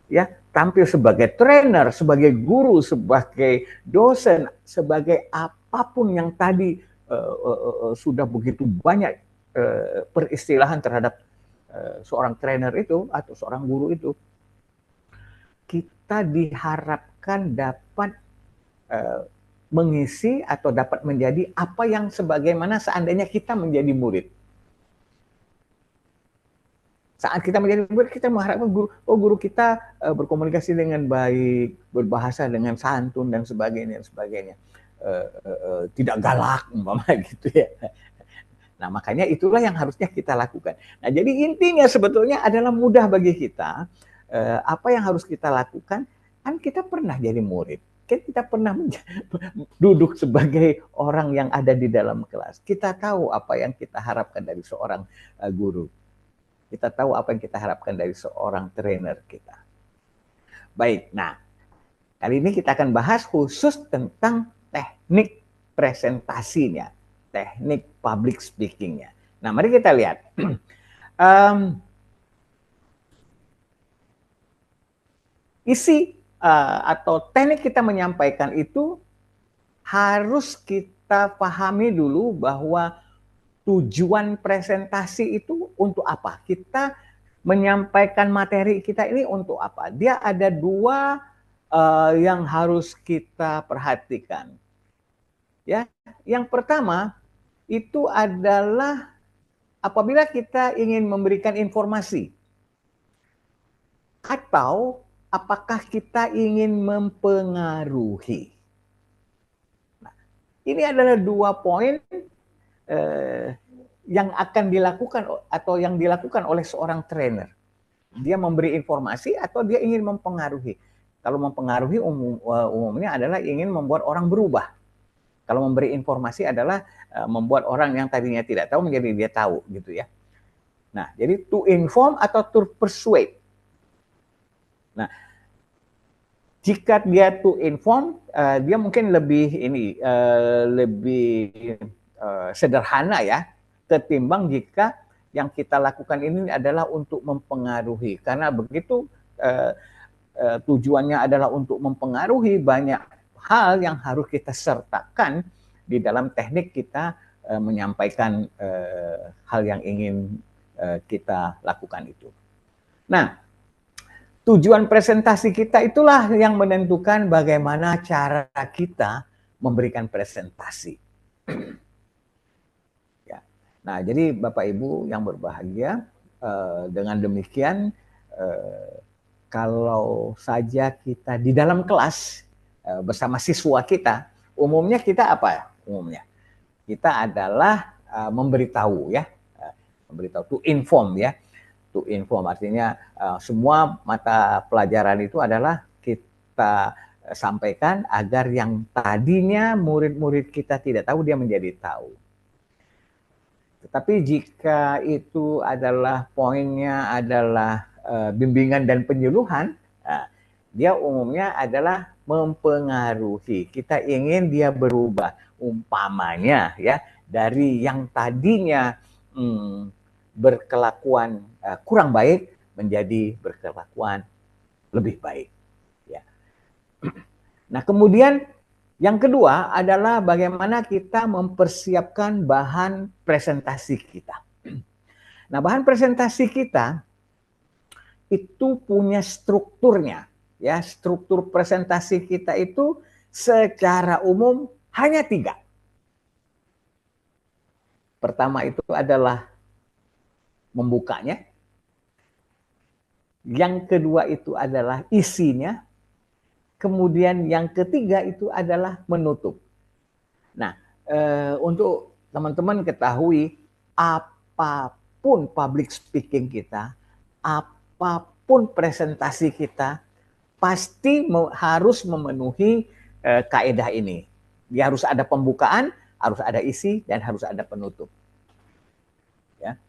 S2: ya, tampil sebagai trainer, sebagai guru, sebagai dosen, sebagai apapun yang tadi sudah begitu banyak peristilahan terhadap seorang trainer itu atau seorang guru itu, kita diharapkan dapat mengisi atau dapat menjadi apa yang sebagaimana seandainya kita menjadi murid. Saat kita menjadi murid, kita mengharapkan guru kita berkomunikasi dengan baik, berbahasa dengan santun dan sebagainya, tidak galak umpama gitu ya. Nah, makanya itulah yang harusnya kita lakukan. Nah, jadi intinya sebetulnya adalah mudah bagi kita. Apa yang harus kita lakukan? Kan kita pernah jadi murid. Kan kita pernah duduk sebagai orang yang ada di dalam kelas. Kita tahu apa yang kita harapkan dari seorang guru. Kita tahu apa yang kita harapkan dari seorang trainer kita. Baik, nah kali ini kita akan bahas khusus tentang teknik presentasinya, teknik public speaking-nya. Nah, mari kita lihat. Isi atau teknik kita menyampaikan itu harus kita pahami dulu bahwa tujuan presentasi itu untuk apa? Kita menyampaikan materi kita ini untuk apa? Dia ada dua yang harus kita perhatikan. Ya, yang pertama itu adalah apabila kita ingin memberikan informasi atau apakah kita ingin mempengaruhi. Nah, ini adalah dua poin yang akan dilakukan atau yang dilakukan oleh seorang trainer. Dia memberi informasi atau dia ingin mempengaruhi. Kalau mempengaruhi umumnya adalah ingin membuat orang berubah. Kalau memberi informasi adalah membuat orang yang tadinya tidak tahu menjadi dia tahu gitu ya. Nah, jadi to inform atau to persuade. Nah, jika dia to inform, dia mungkin lebih sederhana ya, ketimbang jika yang kita lakukan ini adalah untuk mempengaruhi. Karena begitu tujuannya adalah untuk mempengaruhi, banyak hal yang harus kita sertakan di dalam teknik kita menyampaikan hal yang ingin kita lakukan itu. Nah, tujuan presentasi kita itulah yang menentukan bagaimana cara kita memberikan presentasi. Ya. Nah, jadi Bapak Ibu yang berbahagia, dengan demikian kalau saja kita di dalam kelas bersama siswa kita, umumnya kita apa? Umumnya kita adalah memberitahu ya, memberitahu, to inform ya, to inform artinya semua mata pelajaran itu adalah kita sampaikan agar yang tadinya murid-murid kita tidak tahu dia menjadi tahu. Tetapi jika itu adalah poinnya adalah bimbingan dan penyuluhan, dia umumnya adalah mempengaruhi. Kita ingin dia berubah, umpamanya ya, dari yang tadinya berkelakuan kurang baik menjadi berkelakuan lebih baik. Ya. Nah, kemudian yang kedua adalah bagaimana kita mempersiapkan bahan presentasi kita. Nah, bahan presentasi kita itu punya strukturnya. Ya, struktur presentasi kita itu secara umum hanya 3. Pertama itu adalah membukanya. Yang kedua itu adalah isinya. Kemudian yang ketiga itu adalah menutup. Nah, untuk teman-teman ketahui, apapun public speaking kita, apapun presentasi kita, pasti harus memenuhi kaidah ini. Dia harus ada pembukaan, harus ada isi, dan harus ada penutup. Ya.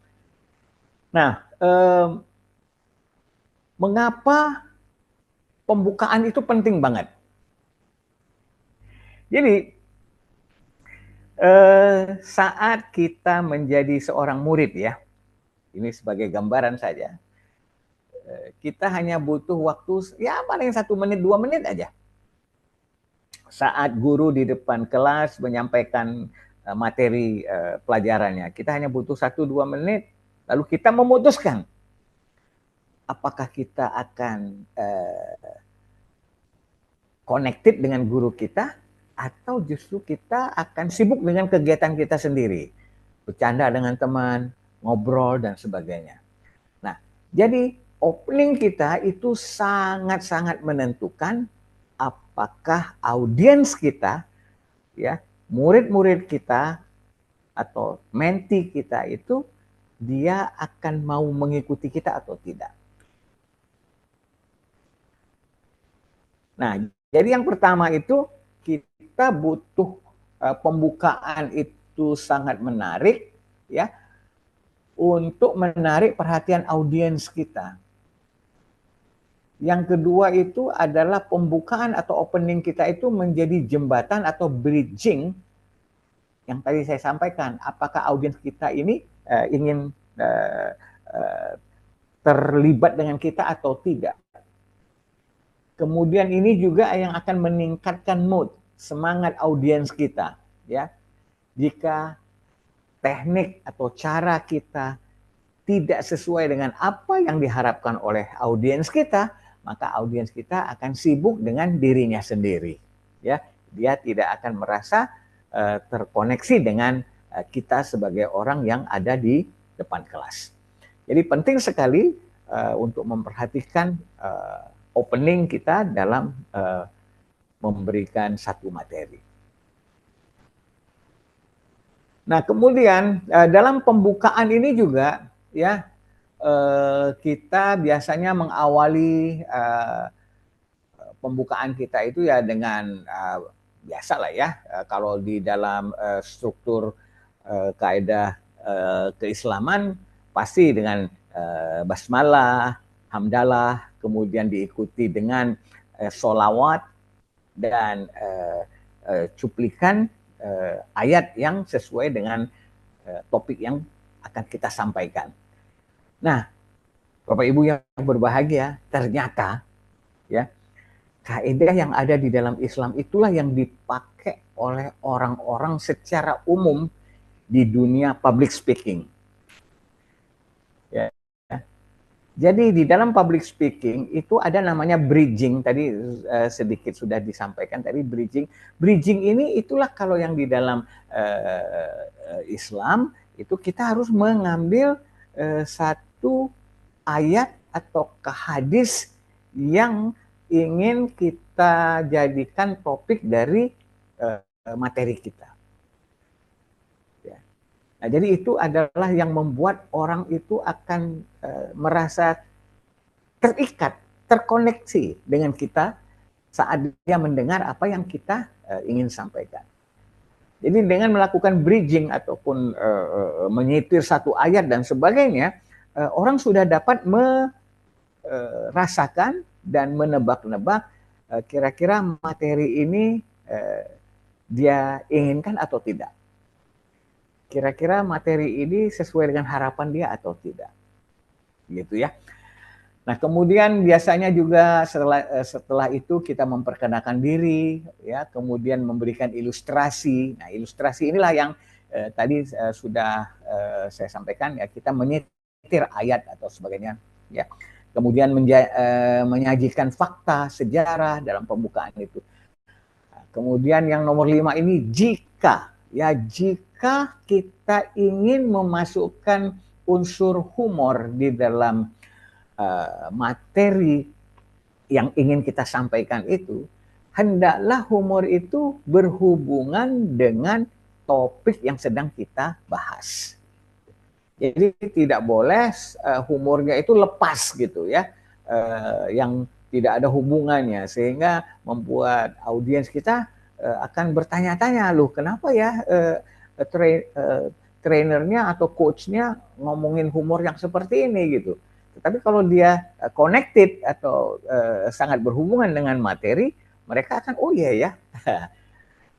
S2: Nah, mengapa pembukaan itu penting banget? Jadi, saat kita menjadi seorang murid ya, ini sebagai gambaran saja, kita hanya butuh waktu ya paling 1 menit 2 menit aja. Saat guru di depan kelas menyampaikan materi pelajarannya, kita hanya butuh 1-2 menit, lalu kita memutuskan apakah kita akan connected dengan guru kita atau justru kita akan sibuk dengan kegiatan kita sendiri, bercanda dengan teman, ngobrol dan sebagainya. Nah, jadi opening kita itu sangat-sangat menentukan apakah audiens kita, ya, murid-murid kita atau menti kita itu dia akan mau mengikuti kita atau tidak. Nah, jadi yang pertama itu kita butuh pembukaan itu sangat menarik, ya, untuk menarik perhatian audiens kita. Yang kedua itu adalah pembukaan atau opening kita itu menjadi jembatan atau bridging yang tadi saya sampaikan. Apakah audiens kita ini ingin terlibat dengan kita atau tidak. Kemudian ini juga yang akan meningkatkan mood, semangat audiens kita. Ya, jika teknik atau cara kita tidak sesuai dengan apa yang diharapkan oleh audiens kita, maka audiens kita akan sibuk dengan dirinya sendiri. Ya, dia tidak akan merasa terkoneksi dengan kita sebagai orang yang ada di depan kelas. Jadi penting sekali untuk memperhatikan opening kita dalam memberikan satu materi. Nah, kemudian dalam pembukaan ini juga ya kita biasanya mengawali pembukaan kita itu ya dengan biasa lah ya, kalau di dalam struktur kaidah keislaman pasti dengan basmalah, hamdalah, kemudian diikuti dengan sholawat dan cuplikan ayat yang sesuai dengan topik yang akan kita sampaikan. Nah, Bapak Ibu yang berbahagia, ternyata ya kaidah yang ada di dalam Islam itulah yang dipakai oleh orang-orang secara umum di dunia public speaking. Ya. Jadi di dalam public speaking itu ada namanya bridging, tadi sedikit sudah disampaikan tadi bridging. Bridging ini itulah kalau yang di dalam Islam itu kita harus mengambil satu ayat atau hadis yang ingin kita jadikan topik dari materi kita. Ya. Nah, jadi itu adalah yang membuat orang itu akan merasa terikat, terkoneksi dengan kita saat dia mendengar apa yang kita ingin sampaikan. Jadi dengan melakukan bridging ataupun menyitir satu ayat dan sebagainya, orang sudah dapat merasakan dan menebak-nebak kira-kira materi ini dia inginkan atau tidak. Kira-kira materi ini sesuai dengan harapan dia atau tidak. Gitu ya. Nah, kemudian biasanya juga setelah itu kita memperkenalkan diri, ya, kemudian memberikan ilustrasi. Nah, ilustrasi inilah yang tadi sudah saya sampaikan, ya, kita menyetir ayat atau sebagainya, ya. Kemudian menyajikan fakta sejarah dalam pembukaan itu. Nah, kemudian yang nomor 5 ini jika kita ingin memasukkan unsur humor di dalam materi yang ingin kita sampaikan itu, hendaklah humor itu berhubungan dengan topik yang sedang kita bahas. Jadi tidak boleh humornya itu lepas gitu ya, yang tidak ada hubungannya, sehingga membuat audiens kita akan bertanya-tanya, loh kenapa ya trainernya atau coachnya ngomongin humor yang seperti ini gitu. Tetapi kalau dia connected atau sangat berhubungan dengan materi, mereka akan oh iya ya.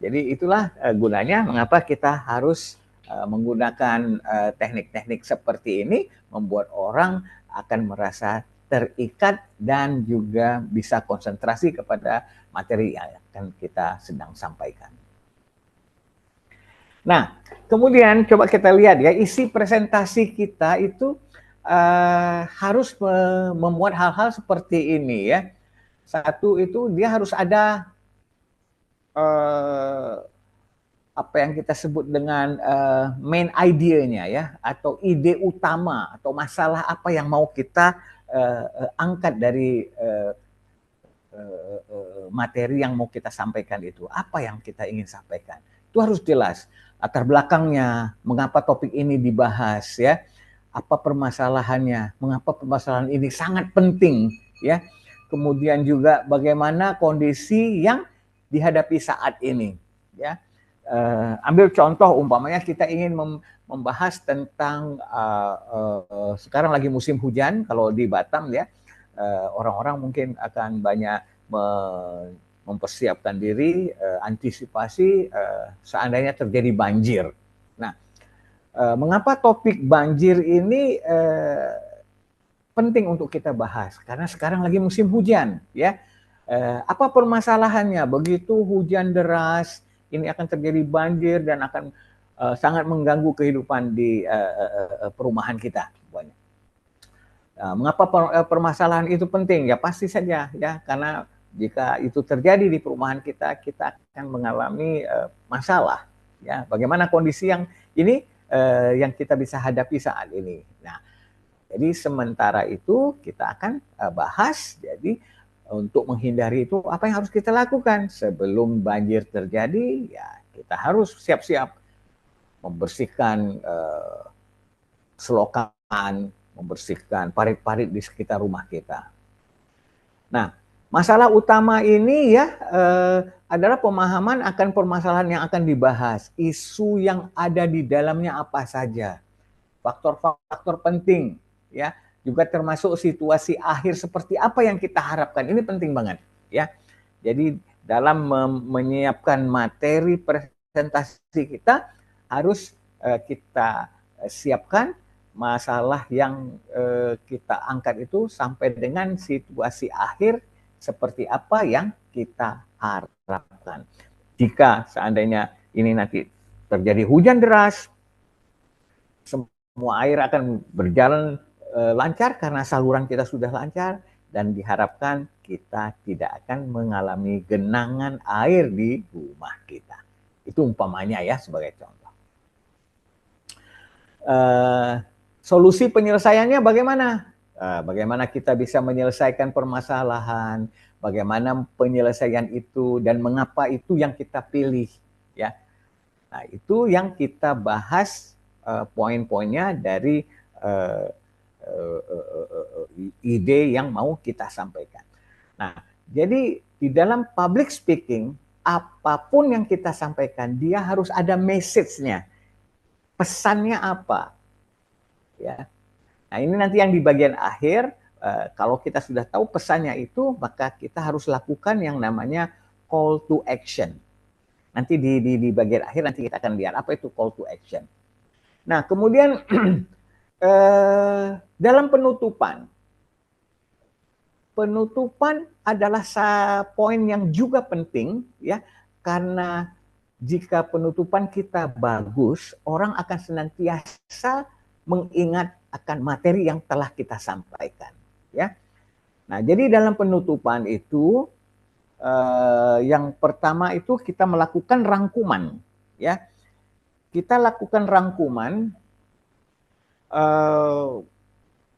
S2: Jadi itulah gunanya mengapa kita harus menggunakan teknik-teknik seperti ini, membuat orang akan merasa terikat dan juga bisa konsentrasi kepada materi yang akan kita sedang sampaikan. Nah, kemudian coba kita lihat ya, isi presentasi kita itu harus memuat hal-hal seperti ini ya. Satu itu dia harus ada apa yang kita sebut dengan main idea-nya ya, atau ide utama atau masalah apa yang mau kita angkat dari materi yang mau kita sampaikan itu. Apa yang kita ingin sampaikan. Itu harus jelas. Latar belakangnya, mengapa topik ini dibahas ya. Apa permasalahannya, mengapa permasalahan ini sangat penting ya. Kemudian juga bagaimana kondisi yang dihadapi saat ini ya. Ambil contoh umpamanya kita ingin membahas tentang sekarang lagi musim hujan kalau di Batam ya, orang-orang mungkin akan banyak mempersiapkan diri, antisipasi seandainya terjadi banjir. Nah, mengapa topik banjir ini penting untuk kita bahas? Karena sekarang lagi musim hujan ya. Apa permasalahannya? Begitu hujan deras, ini akan terjadi banjir dan akan sangat mengganggu kehidupan di perumahan kita. Mengapa permasalahan itu penting? Ya pasti saja ya, karena jika itu terjadi di perumahan kita, kita akan mengalami masalah. Ya, bagaimana kondisi yang ini yang kita bisa hadapi saat ini. Nah, jadi sementara itu kita akan bahas. Jadi untuk menghindari itu apa yang harus kita lakukan sebelum banjir terjadi? Ya kita harus siap-siap membersihkan selokan, membersihkan parit-parit di sekitar rumah kita. Nah, masalah utama ini ya adalah pemahaman akan permasalahan yang akan dibahas, isu yang ada di dalamnya apa saja, faktor-faktor penting ya, juga termasuk situasi akhir seperti apa yang kita harapkan. Ini penting banget ya. Jadi dalam menyiapkan materi presentasi kita harus kita siapkan masalah yang kita angkat itu sampai dengan situasi akhir seperti apa yang kita harapkan. Jika seandainya ini nanti terjadi hujan deras, semua air akan berjalan lancar karena saluran kita sudah lancar dan diharapkan kita tidak akan mengalami genangan air di rumah kita. Itu umpamanya ya sebagai contoh. Solusi penyelesaiannya bagaimana? Bagaimana kita bisa menyelesaikan permasalahan, bagaimana penyelesaian itu dan mengapa itu yang kita pilih ya. Nah, itu yang kita bahas poin-poinnya dari ide yang mau kita sampaikan. Nah, jadi di dalam public speaking, apapun yang kita sampaikan, dia harus ada message-nya. Pesannya apa? Ya. Nah, ini nanti yang di bagian akhir, kalau kita sudah tahu pesannya itu, maka kita harus lakukan yang namanya call to action. Nanti di bagian akhir nanti kita akan lihat apa itu call to action. Nah, kemudian dalam penutupan adalah poin yang juga penting, ya, karena jika penutupan kita bagus, orang akan senantiasa mengingat akan materi yang telah kita sampaikan, ya. Nah, jadi dalam penutupan itu yang pertama itu kita melakukan rangkuman, ya. Kita lakukan rangkuman,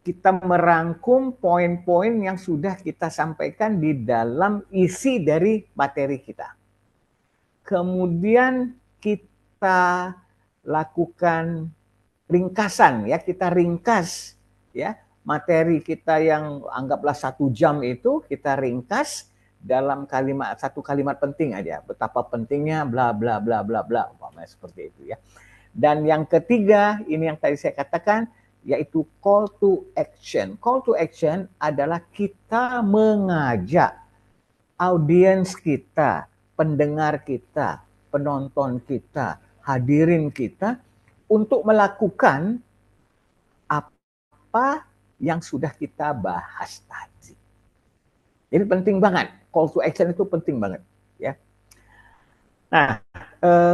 S2: kita merangkum poin-poin yang sudah kita sampaikan di dalam isi dari materi kita. Kemudian kita lakukan ringkasan, ya, kita ringkas, ya, materi kita yang anggaplah 1 jam itu kita ringkas dalam satu kalimat penting aja, betapa pentingnya bla bla bla bla bla, umpamanya seperti itu, ya. Dan yang ketiga, ini yang tadi saya katakan, yaitu call to action. Call to action adalah kita mengajak audiens kita, pendengar kita, penonton kita, hadirin kita untuk melakukan apa yang sudah kita bahas tadi. Jadi penting banget, call to action itu penting banget, ya. Nah,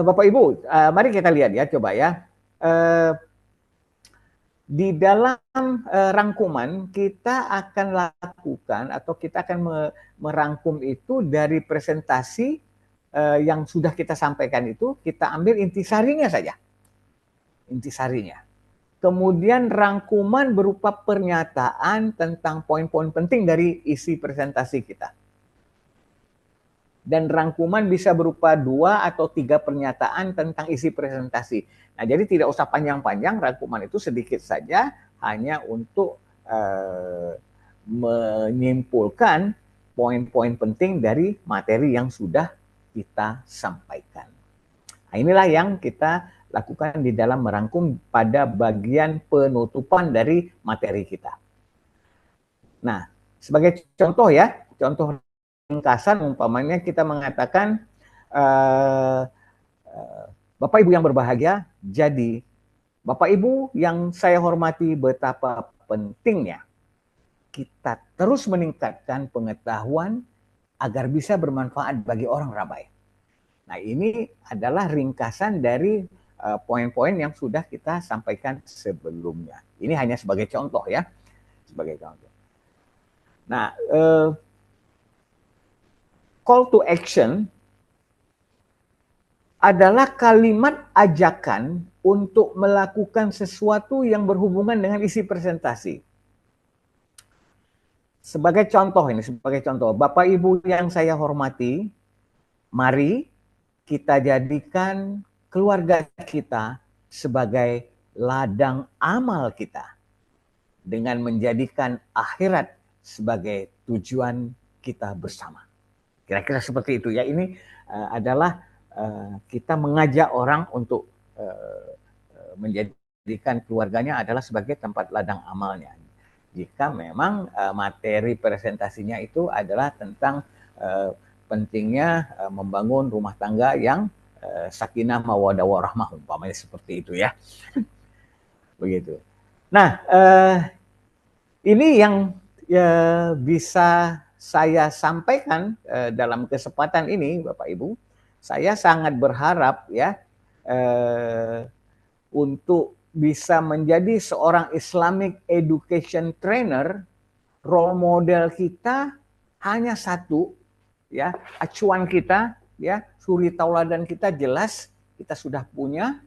S2: Bapak Ibu, mari kita lihat ya, coba ya. Di dalam rangkuman kita akan lakukan atau kita akan merangkum itu dari presentasi yang sudah kita sampaikan itu, kita ambil intisarinya saja. Intisarinya. Kemudian rangkuman berupa pernyataan tentang poin-poin penting dari isi presentasi kita. Dan rangkuman bisa berupa 2 atau 3 pernyataan tentang isi presentasi. Nah, jadi tidak usah panjang-panjang, rangkuman itu sedikit saja, hanya untuk menyimpulkan poin-poin penting dari materi yang sudah kita sampaikan. Nah, inilah yang kita lakukan di dalam merangkum pada bagian penutupan dari materi kita. Nah, sebagai contoh ya, contoh ringkasan umpamanya kita mengatakan, Bapak Ibu yang berbahagia, jadi Bapak Ibu yang saya hormati, betapa pentingnya kita terus meningkatkan pengetahuan agar bisa bermanfaat bagi orang ramai. Nah, ini adalah ringkasan dari poin-poin yang sudah kita sampaikan sebelumnya. Ini hanya sebagai contoh ya, sebagai contoh. Nah, call to action adalah kalimat ajakan untuk melakukan sesuatu yang berhubungan dengan isi presentasi. Sebagai contoh ini, sebagai contoh, Bapak Ibu yang saya hormati, mari kita jadikan keluarga kita sebagai ladang amal kita dengan menjadikan akhirat sebagai tujuan kita bersama. Kira-kira seperti itu ya. Ini adalah kita mengajak orang untuk menjadikan keluarganya adalah sebagai tempat ladang amalnya. Jika memang materi presentasinya itu adalah tentang pentingnya membangun rumah tangga yang sakinah mawaddah warahmah, umpamanya seperti itu ya. Begitu. Nah, ini yang bisa saya sampaikan dalam kesempatan ini, Bapak Ibu. Saya sangat berharap ya untuk bisa menjadi seorang Islamic Education Trainer. Role model kita hanya satu, ya, acuan kita, ya, suri tauladan kita jelas kita sudah punya,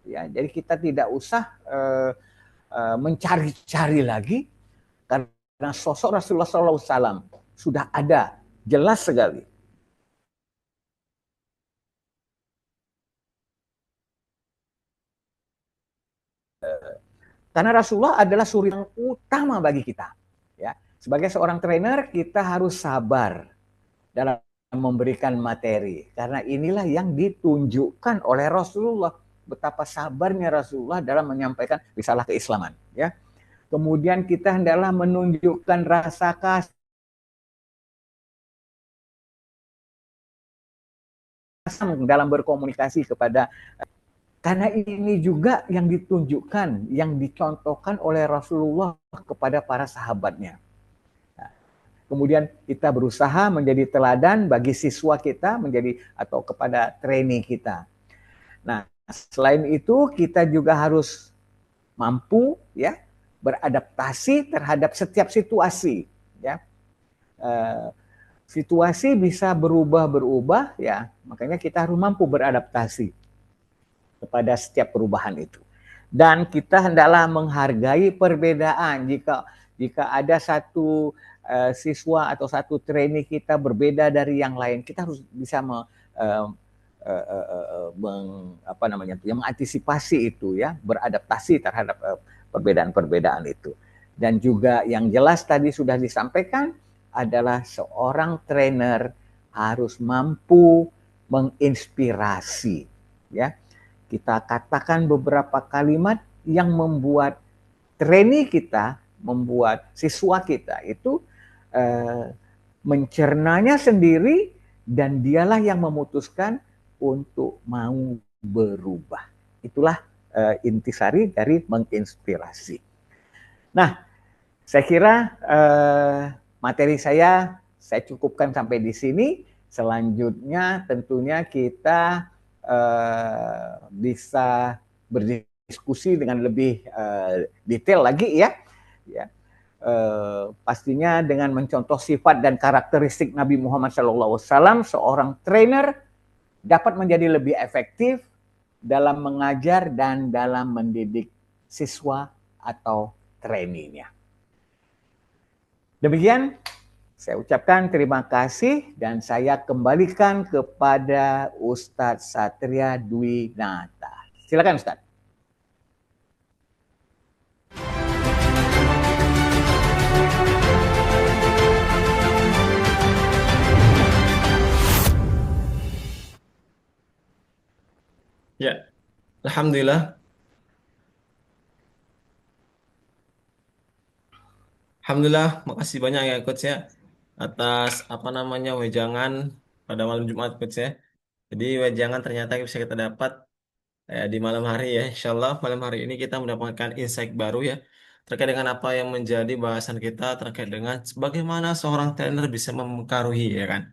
S2: ya. Jadi kita tidak usah mencari-cari lagi, karena sosok Rasulullah SAW sudah ada, jelas sekali. Karena Rasulullah adalah suri yang utama bagi kita. Ya, sebagai seorang trainer kita harus sabar dalam memberikan materi. Karena inilah yang ditunjukkan oleh Rasulullah. Betapa sabarnya Rasulullah dalam menyampaikan risalah keislaman. Ya. Kemudian kita hendaklah menunjukkan rasa kasih dalam berkomunikasi kepada, karena ini juga yang ditunjukkan, yang dicontohkan oleh Rasulullah kepada para sahabatnya. Nah, kemudian kita berusaha menjadi teladan bagi siswa kita, menjadi atau kepada trainee kita. Nah, selain itu kita juga harus mampu ya beradaptasi terhadap setiap situasi. Ya, situasi bisa berubah ya, makanya kita harus mampu beradaptasi kepada setiap perubahan itu. Dan kita hendaklah menghargai perbedaan. Jika ada satu siswa atau satu trainee kita berbeda dari yang lain, kita harus bisa mengantisipasi itu ya, beradaptasi terhadap perbedaan-perbedaan itu. Dan juga yang jelas tadi sudah disampaikan adalah seorang trainer harus mampu menginspirasi ya. Kita katakan beberapa kalimat yang membuat trainee kita, membuat siswa kita itu mencernanya sendiri, dan dialah yang memutuskan untuk mau berubah. Itulah intisari dari menginspirasi. Nah, saya kira materi saya cukupkan sampai di sini. Selanjutnya tentunya kita bisa berdiskusi dengan lebih detail lagi ya. Pastinya dengan mencontoh sifat dan karakteristik Nabi Muhammad SAW, seorang trainer dapat menjadi lebih efektif dalam mengajar dan dalam mendidik siswa atau trainee-nya. Demikian saya ucapkan terima kasih dan saya kembalikan kepada Ustadz Satria Dwinata. Silakan Ustadz.
S1: Ya, Alhamdulillah. Alhamdulillah, makasih banyak ya Coach ya atas wejangan pada malam Jumat Coach ya. Jadi wejangan ternyata bisa kita dapat di malam hari ya. Insyaallah malam hari ini kita mendapatkan insight baru ya terkait dengan apa yang menjadi bahasan kita terkait dengan bagaimana seorang trainer bisa mempengaruhi ya kan.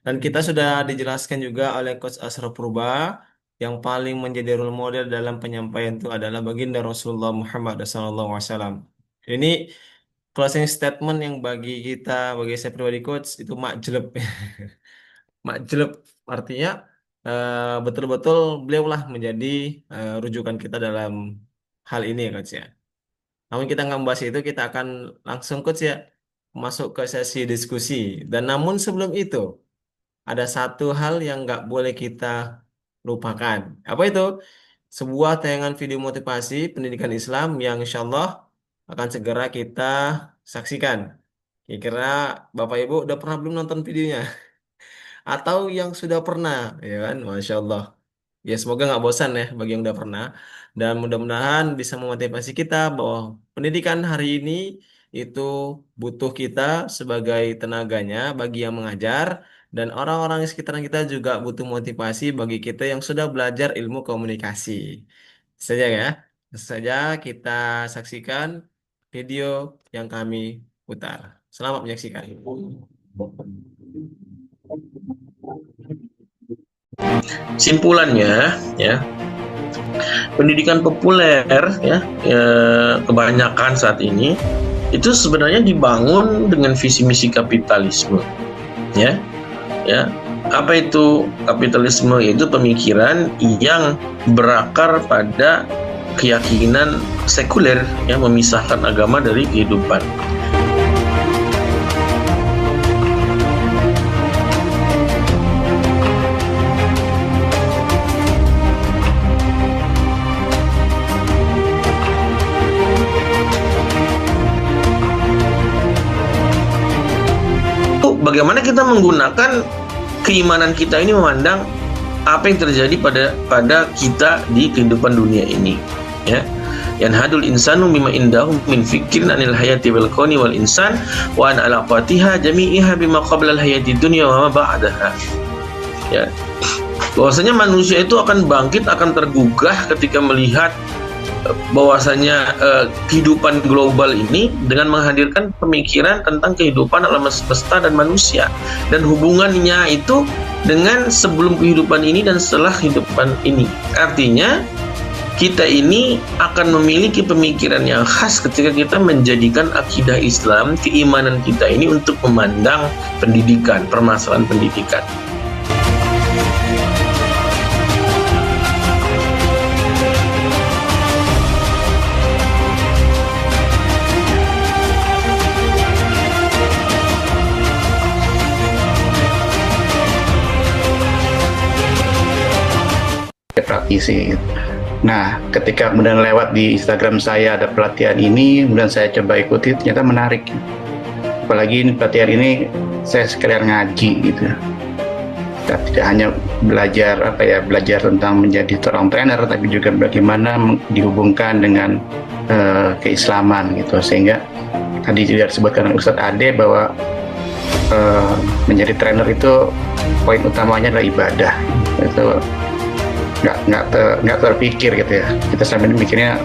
S1: Dan kita sudah dijelaskan juga oleh Coach Ashraf Purba yang paling menjadi role model dalam penyampaian itu adalah baginda Rasulullah Muhammad SAW. Ini closing statement yang bagi kita, bagi saya pribadi Coach, itu makjleb. Makjleb artinya betul-betul beliaulah menjadi rujukan kita dalam hal ini ya Coach ya. Namun kita nggak membahas itu, kita akan langsung Coach ya masuk ke sesi diskusi. Dan namun sebelum itu, ada satu hal yang nggak boleh kita lupakan. Apa itu? Sebuah tayangan video motivasi pendidikan Islam yang insya Allah akan segera kita saksikan. Kira-kira Bapak Ibu udah pernah belum nonton videonya? Atau yang sudah pernah, ya kan? Masya Allah. Ya semoga nggak bosan ya bagi yang udah pernah. Dan mudah-mudahan bisa memotivasi kita bahwa pendidikan hari ini itu butuh kita sebagai tenaganya bagi yang mengajar, dan orang-orang di sekitar kita juga butuh motivasi bagi kita yang sudah belajar ilmu komunikasi. Saja ya. Saja kita saksikan video yang kami putar. Selamat menyaksikan.
S5: Simpulannya ya, pendidikan populer ya, kebanyakan saat ini itu sebenarnya dibangun dengan visi misi kapitalisme ya. Apa itu kapitalisme? Yaitu pemikiran yang berakar pada keyakinan sekuler yang memisahkan agama dari kehidupan. bagaimana kita menggunakan keimanan kita ini memandang apa yang terjadi pada kita di kehidupan dunia ini, ya. Yanhadul insanu bima indahu min fikrin anil hayati wal kauni wal insan wa an alaqatiha jami'iha bima qabla al hayati dunya wa ma ba'daha. Ya. Bahwasanya manusia itu akan bangkit, akan tergugah ketika melihat bahwasanya kehidupan global ini dengan menghadirkan pemikiran tentang kehidupan alam semesta dan manusia, dan hubungannya itu dengan sebelum kehidupan ini dan setelah kehidupan ini. Artinya kita ini akan memiliki pemikiran yang khas ketika kita menjadikan akidah Islam, keimanan kita ini untuk memandang pendidikan, permasalahan pendidikan.
S6: Praktisi. Nah, ketika kemudian lewat di Instagram saya ada pelatihan ini, kemudian saya coba ikuti, ternyata menarik. Apalagi ini pelatihan ini saya sekalian ngaji gitu. Kita tidak hanya belajar tentang menjadi seorang trainer, tapi juga bagaimana dihubungkan dengan keislaman gitu. Sehingga tadi juga disebutkan Ustadz Ade bahwa menjadi trainer itu poin utamanya adalah ibadah. Itu nggak terpikir gitu ya. Kita sampai ini mikirnya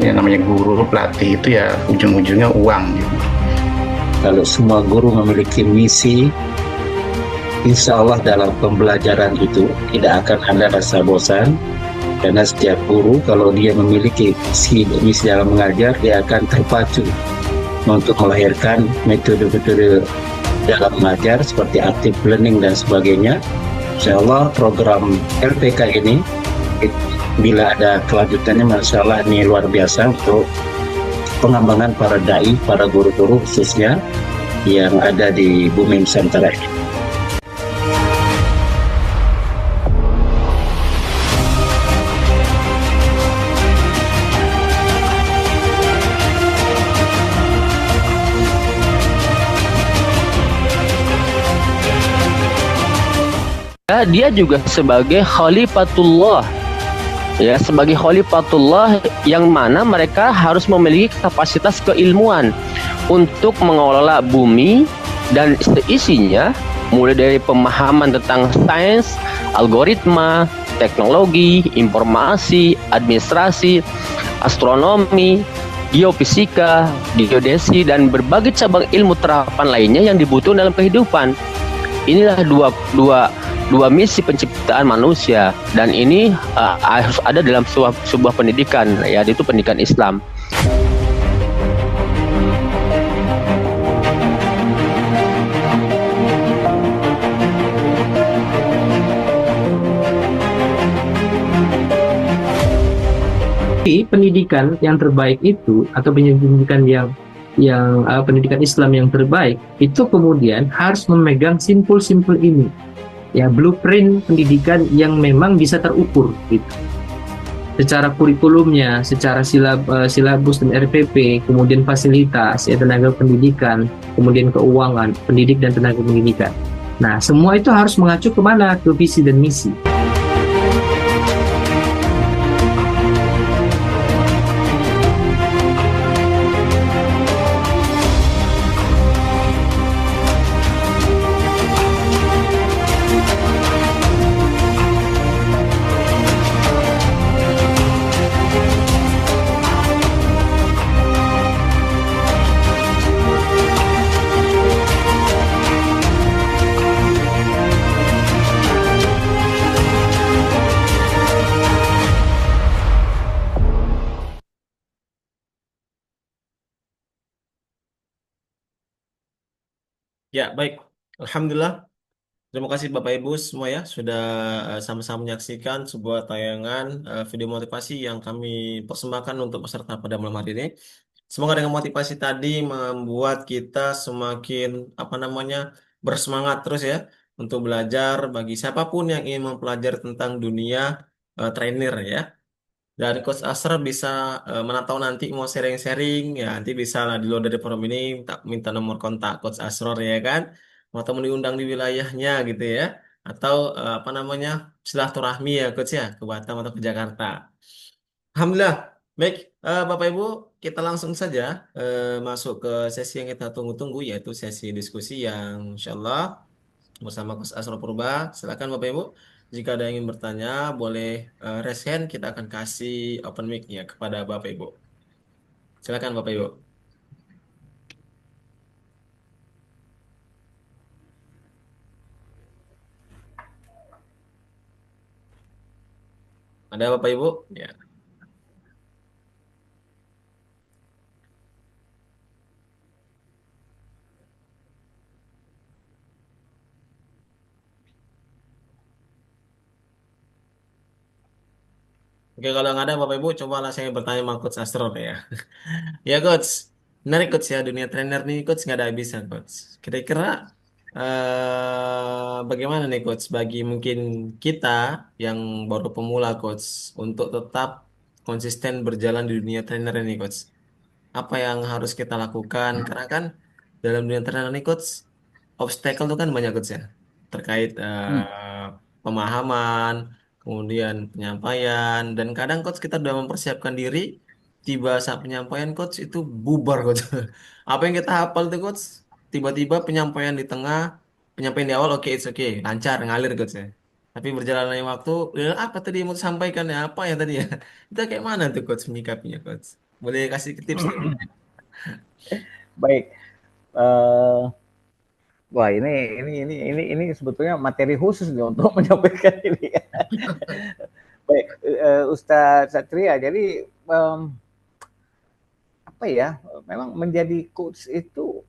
S6: ya namanya guru pelatih itu ya ujung-ujungnya uang gitu.
S7: Kalau semua guru memiliki misi, insya Allah dalam pembelajaran itu tidak akan ada rasa bosan, karena setiap guru kalau dia memiliki misi dalam mengajar, dia akan terpacu untuk melahirkan metode-metode dalam mengajar seperti active learning dan sebagainya. Insya Allah program LPK ini bila ada kelanjutannya, Masya Allah ini luar biasa untuk pengembangan para dai, para guru-guru khususnya yang ada di bumi Nusantara ini.
S8: Dia juga sebagai khalifatullah, ya, sebagai khalifatullah yang mana mereka harus memiliki kapasitas keilmuan untuk mengelola bumi dan seisinya, mulai dari pemahaman tentang sains, algoritma, teknologi, informasi, administrasi, astronomi, geofisika, geodesi, dan berbagai cabang ilmu terapan lainnya yang dibutuhkan dalam kehidupan. Inilah dua misi penciptaan manusia, dan ini harus ada dalam sebuah pendidikan, yaitu pendidikan Islam.
S9: Pendidikan yang terbaik itu, atau pendidikan pendidikan Islam yang terbaik itu kemudian harus memegang simpul-simpul ini, ya, blueprint pendidikan yang memang bisa terukur gitu, secara kurikulumnya, secara silabus dan RPP, kemudian fasilitas, ya, tenaga pendidikan, kemudian keuangan, pendidik dan tenaga pendidikan. Nah, semua itu harus mengacu kemana? Ke visi dan misi.
S1: Ya, baik. Alhamdulillah. Terima kasih Bapak Ibu semua ya sudah sama-sama menyaksikan sebuah tayangan video motivasi yang kami persembahkan untuk peserta pada malam hari ini. Semoga dengan motivasi tadi membuat kita semakin bersemangat terus ya untuk belajar bagi siapapun yang ingin mempelajari tentang dunia trainer ya. Dan Coach Asra bisa menatau nanti mau sharing-sharing ya, nanti bisa lah di luar dari forum ini minta nomor kontak Coach Asror ya kan. atau diundang di wilayahnya gitu ya, atau apa namanya silaturahmi ya coach ya ke Batam atau ke Jakarta. Alhamdulillah. Baik, Bapak Ibu, kita langsung saja masuk ke sesi yang kita tunggu-tunggu, yaitu sesi diskusi yang insya Allah bersama Coach Asro Purba. Silakan Bapak Ibu, jika ada yang ingin bertanya, boleh raise hand, kita akan kasih open mic-nya kepada Bapak Ibu. Silakan Bapak Ibu. Ada Bapak Ibu? Ya. Oke, kalau nggak ada Bapak Ibu, cobalah saya bertanya sama Coach Astro ya. Ya Coach, menarik Coach ya, dunia trainer nih Coach nggak ada habisnya Coach. Kira-kira bagaimana nih Coach bagi mungkin kita yang baru pemula Coach untuk tetap konsisten berjalan di dunia trainer ini Coach? Apa yang harus kita lakukan? Karena kan dalam dunia trainer ini Coach, obstacle itu kan banyak Coach ya, terkait
S2: Hmm.
S1: pemahaman, kemudian penyampaian, dan kadang Coach kita sudah mempersiapkan diri, tiba saat penyampaian Coach itu bubar Coach. Apa yang kita hafal tuh Coach, tiba-tiba penyampaian di tengah, penyampaian di awal oke, it's okay, lancar, ngalir Coach ya. Tapi berjalannya waktu, apa tadi yang mau disampaikan ya, apa ya tadi ya? Itu kayak mana tuh Coach menyikapinya Coach? Boleh kasih tips nggak?
S2: Baik. Eh, wah ini sebetulnya materi khusus nih untuk menyampaikan ini. Baik, Ustadz Satria. Jadi apa ya? Memang menjadi coach itu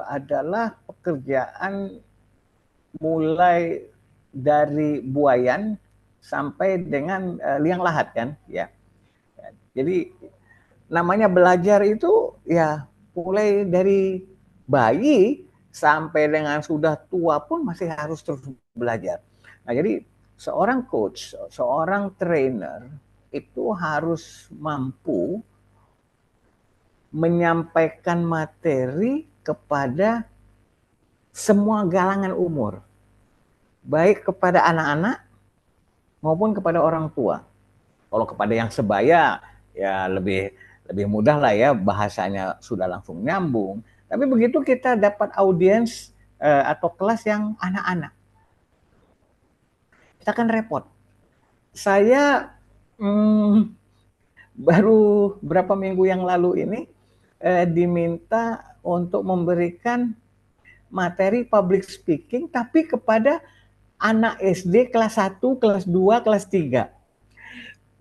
S2: adalah pekerjaan mulai dari buayan sampai dengan liang lahat kan, ya. Jadi namanya belajar itu ya mulai dari bayi sampai dengan sudah tua pun masih harus terus belajar. Nah, jadi seorang coach, seorang trainer itu harus mampu menyampaikan materi kepada semua galangan umur, baik kepada anak-anak maupun kepada orang tua. Kalau kepada yang sebaya ya lebih mudah lah ya, bahasanya sudah langsung nyambung. Tapi begitu kita dapat audiens atau kelas yang anak-anak, kita kan repot. Saya baru berapa minggu yang lalu ini diminta untuk memberikan materi public speaking tapi kepada anak SD kelas 1, kelas 2, kelas 3.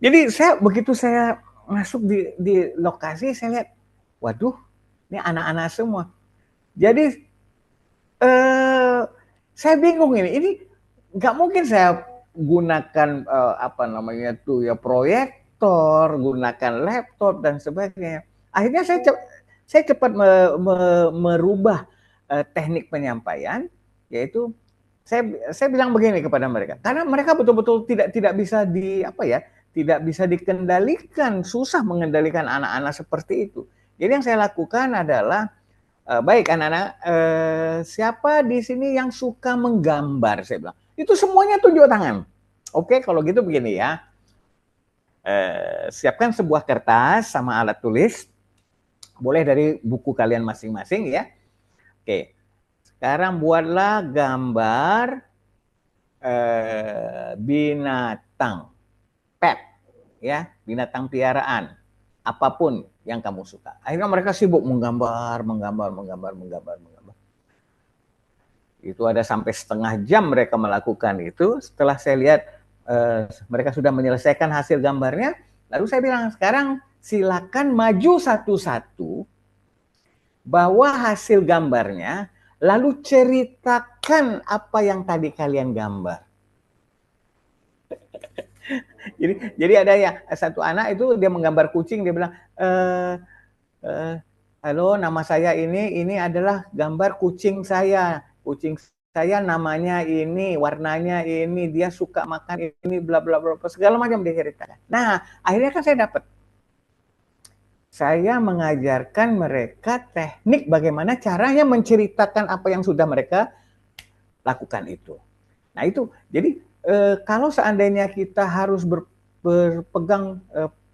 S2: Jadi begitu saya masuk di lokasi, saya lihat, waduh, ini anak-anak semua. Jadi saya bingung ini nggak mungkin saya gunakan apa namanya tuh ya, proyektor, gunakan laptop dan sebagainya. Akhirnya saya cepat merubah teknik penyampaian, yaitu saya bilang begini kepada mereka, karena mereka betul-betul tidak bisa tidak bisa dikendalikan, susah mengendalikan anak-anak seperti itu. Jadi yang saya lakukan adalah, baik anak-anak, siapa di sini yang suka menggambar? Saya bilang, itu semuanya tunjuk tangan. Oke, kalau gitu begini ya, siapkan sebuah kertas sama alat tulis, boleh dari buku kalian masing-masing ya. Oke, sekarang buatlah gambar binatang pet, ya, binatang piaraan, apapun yang kamu suka. Akhirnya mereka sibuk menggambar. Itu ada sampai setengah jam mereka melakukan itu. Setelah saya lihat mereka sudah menyelesaikan hasil gambarnya, lalu saya bilang, sekarang silakan maju satu-satu, bawa hasil gambarnya, lalu ceritakan apa yang tadi kalian gambar. Jadi ada ya satu anak itu dia menggambar kucing, dia bilang, halo, nama saya ini adalah gambar kucing saya namanya ini, warnanya ini, dia suka makan ini, bla bla bla, segala macam dia ceritakan. Nah, akhirnya kan saya dapat saya mengajarkan mereka teknik bagaimana caranya menceritakan apa yang sudah mereka lakukan itu. Nah itu, jadi kalau seandainya kita harus berpegang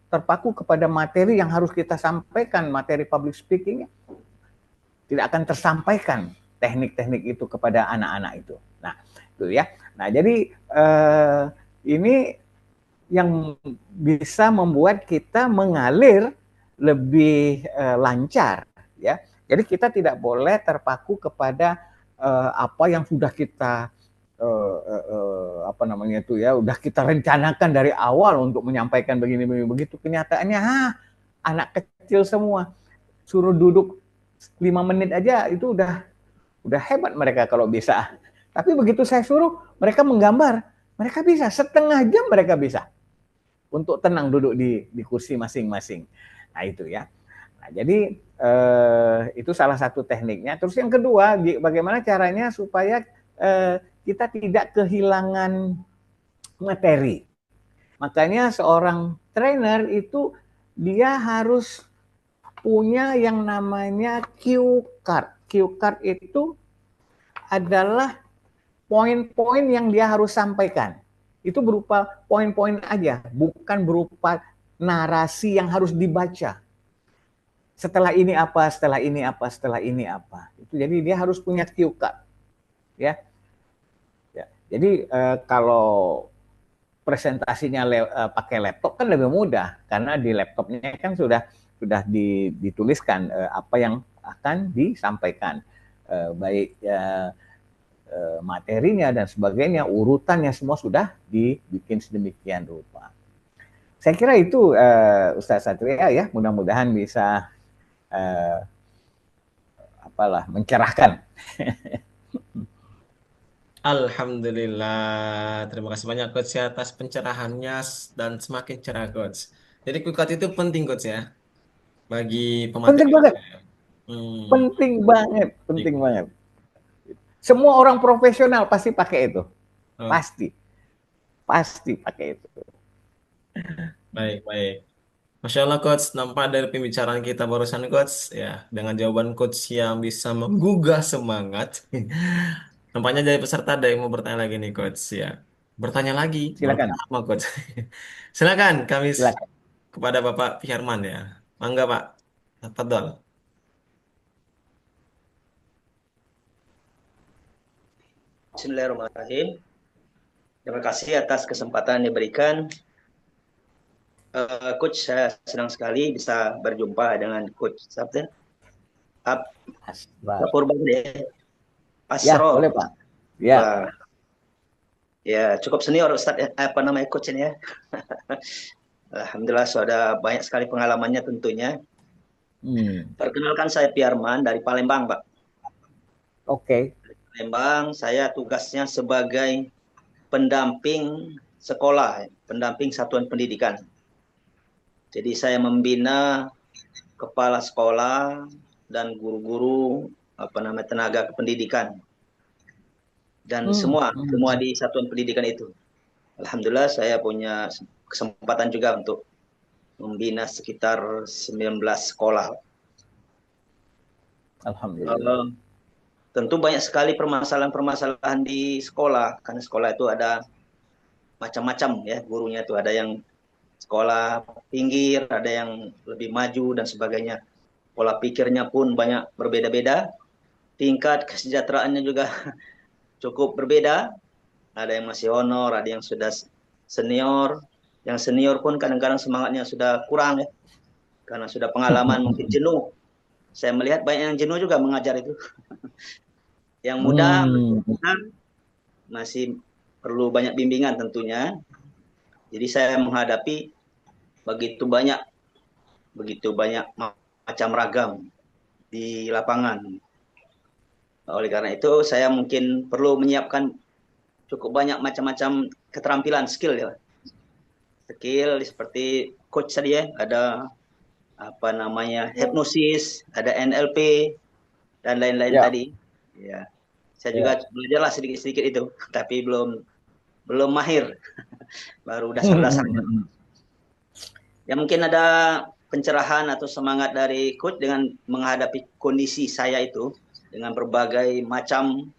S2: terpaku kepada materi yang harus kita sampaikan, materi public speaking, tidak akan tersampaikan teknik-teknik itu kepada anak-anak itu. Nah, itu ya. Nah, jadi ini yang bisa membuat kita mengalir lebih lancar, ya. Jadi kita tidak boleh terpaku kepada apa yang sudah kita apa namanya itu ya, udah kita rencanakan dari awal untuk menyampaikan begini begitu. Kenyataannya anak kecil semua, suruh duduk 5 menit aja itu udah hebat mereka kalau bisa. Tapi begitu saya suruh mereka menggambar, mereka bisa setengah jam mereka bisa untuk tenang duduk di kursi masing-masing. Nah itu ya. Nah, jadi itu salah satu tekniknya. Terus yang kedua, bagaimana caranya supaya kita tidak kehilangan materi. Makanya seorang trainer itu dia harus punya yang namanya cue card. Cue card itu adalah poin-poin yang dia harus sampaikan. Itu berupa poin-poin aja, bukan berupa narasi yang harus dibaca. Setelah ini apa, setelah ini apa, setelah ini apa. Itu jadi dia harus punya cue card. Ya. Jadi kalau presentasinya pakai laptop kan lebih mudah karena di laptopnya kan sudah dituliskan apa yang akan disampaikan, baik materinya dan sebagainya, urutannya semua sudah dibikin sedemikian rupa. Saya kira itu Ustaz Satria ya, mudah-mudahan bisa mencerahkan.
S1: Alhamdulillah, terima kasih banyak Coach ya atas pencerahannya dan semakin cerah Coach. Jadi kukat itu penting Coach ya bagi
S2: Penting
S1: pemateri.
S2: banget,
S1: Hmm.
S2: penting banget. Semua orang profesional pasti pakai itu, pasti pakai itu.
S1: Baik. Masya Allah Coach, nampak dari pembicaraan kita barusan Coach ya dengan jawaban Coach yang bisa menggugah semangat. Nampaknya dari peserta ada yang mau bertanya lagi nih Coach ya. Bertanya lagi,
S2: Silakan.
S1: sama Coach. Silakan kami
S2: Silakan.
S1: kepada Bapak Firman ya. Mangga Pak. Tafadhol.
S10: Bismillahirrahmanirrahim. Terima kasih atas kesempatan yang diberikan. Coach, saya senang sekali bisa berjumpa dengan Coach Sabda.
S2: Ya, boleh Pak. Ya.
S10: Ya, cukup senior Ustaz ya, Coach ini ya. Alhamdulillah sudah banyak sekali pengalamannya tentunya. Perkenalkan saya Firman dari Palembang, Pak.
S2: Oke.
S10: Palembang, saya tugasnya sebagai pendamping sekolah, pendamping satuan pendidikan. Jadi saya membina kepala sekolah dan guru-guru tenaga kependidikan dan semua di satuan pendidikan itu. Alhamdulillah saya punya kesempatan juga untuk membina sekitar 19 sekolah.
S2: Alhamdulillah.
S10: Tentu banyak sekali permasalahan-permasalahan di sekolah, karena sekolah itu ada macam-macam ya, gurunya itu ada yang sekolah pinggir, ada yang lebih maju dan sebagainya. Pola pikirnya pun banyak berbeda-beda, tingkat kesejahteraannya juga cukup berbeda. Ada yang masih honor, ada yang sudah senior. Yang senior pun kadang-kadang semangatnya sudah kurang ya, karena sudah pengalaman mungkin jenuh. Saya melihat banyak yang jenuh juga mengajar itu. Yang muda masih perlu banyak bimbingan tentunya. Jadi saya menghadapi begitu banyak macam ragam di lapangan. Oleh karena itu saya mungkin perlu menyiapkan cukup banyak macam-macam keterampilan, skill ya. Skill seperti coach tadi ya, ada hipnosis, ada NLP dan lain-lain tadi. Ya. Saya juga belajarlah sedikit-sedikit itu, tapi belum mahir. Baru dasar-dasarnya. Ya mungkin ada pencerahan atau semangat dari coach dengan menghadapi kondisi saya itu dengan berbagai macam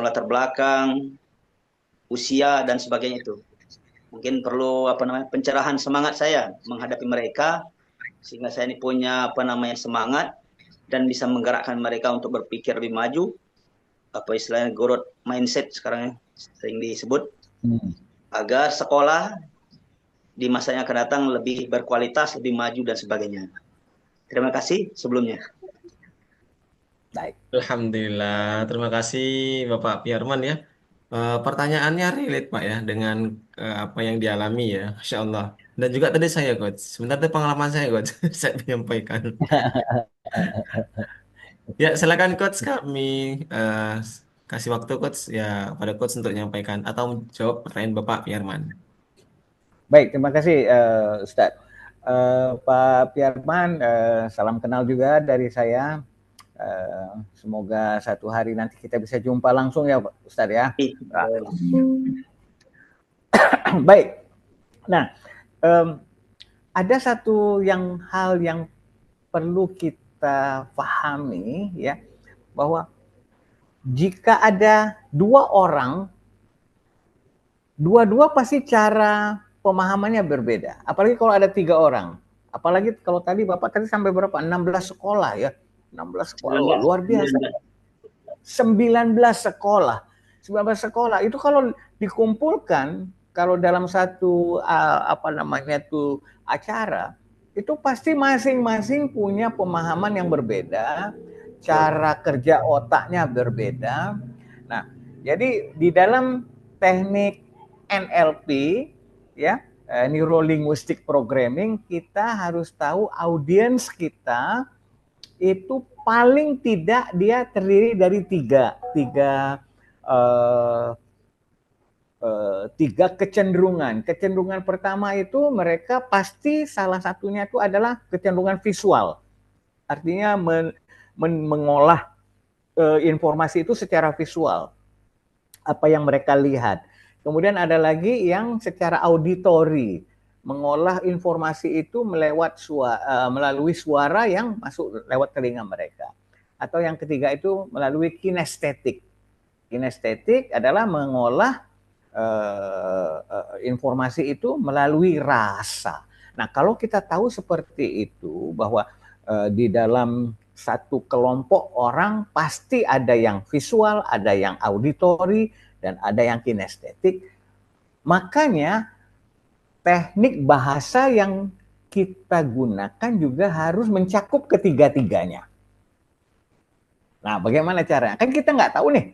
S10: latar belakang, usia dan sebagainya itu. Mungkin perlu pencerahan semangat saya menghadapi mereka sehingga saya ini punya semangat dan bisa menggerakkan mereka untuk berpikir lebih maju, istilahnya growth mindset sekarang sering disebut, agar sekolah di masa yang akan datang lebih berkualitas, lebih maju dan sebagainya. Terima kasih sebelumnya.
S2: Baik.
S1: Alhamdulillah, terima kasih Bapak Piarman ya. Pertanyaannya relate Pak ya dengan apa yang dialami ya, Masya Allah. Dan juga tadi saya Coach, sebentar itu pengalaman saya Coach, saya menyampaikan. Ya silakan Coach, kami eh, kasih waktu Coach ya pada Coach untuk menyampaikan atau menjawab pertanyaan Bapak Piarman.
S2: Baik, terima kasih Ustadz. Pak Piarman, salam kenal juga dari saya. Semoga satu hari nanti kita bisa jumpa langsung ya Ustadz ya. Baik. Nah, ada satu hal yang perlu kita pahami ya, bahwa jika ada dua orang, dua-dua pasti cara pemahamannya berbeda. Apalagi kalau ada 3 orang. Apalagi kalau tadi Bapak tadi sampai berapa? 16 sekolah ya. 16 sekolah, luar biasa. 19 sekolah. 19 sekolah itu kalau dikumpulkan, kalau dalam satu acara, itu pasti masing-masing punya pemahaman yang berbeda, cara kerja otaknya berbeda. Nah, jadi di dalam teknik NLP ya, Neuro Linguistic Programming, kita harus tahu audiens kita itu paling tidak dia terdiri dari tiga kecenderungan. Kecenderungan pertama itu mereka pasti salah satunya itu adalah kecenderungan visual. Artinya mengolah informasi itu secara visual. Apa yang mereka lihat. Kemudian ada lagi yang secara auditori, mengolah informasi itu melalui suara yang masuk lewat telinga mereka. Atau yang ketiga itu melalui kinestetik. Kinestetik adalah mengolah informasi itu melalui rasa. Nah, kalau kita tahu seperti itu, bahwa di dalam satu kelompok orang pasti ada yang visual, ada yang auditori, dan ada yang kinestetik. Makanya teknik bahasa yang kita gunakan juga harus mencakup ketiga-tiganya. Nah, bagaimana caranya? Kan kita nggak tahu nih,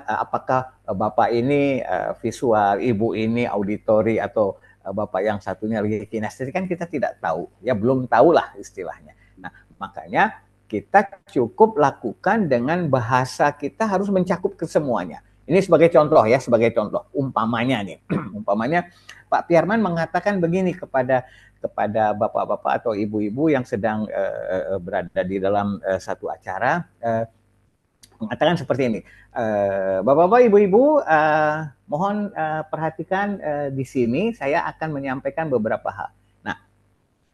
S2: apakah Bapak ini visual, Ibu ini auditori, atau Bapak yang satunya lagi kinestetik, kan kita tidak tahu. Ya belum tahu lah istilahnya. Nah, makanya kita cukup lakukan dengan bahasa kita harus mencakup ke semuanya. Ini sebagai contoh ya, sebagai contoh. Umpamanya nih, umpamanya Pak Piarman mengatakan begini kepada bapak-bapak atau ibu-ibu yang sedang berada di dalam satu acara, mengatakan seperti ini, bapak-bapak, ibu-ibu, mohon perhatikan di sini, saya akan menyampaikan beberapa hal. Nah,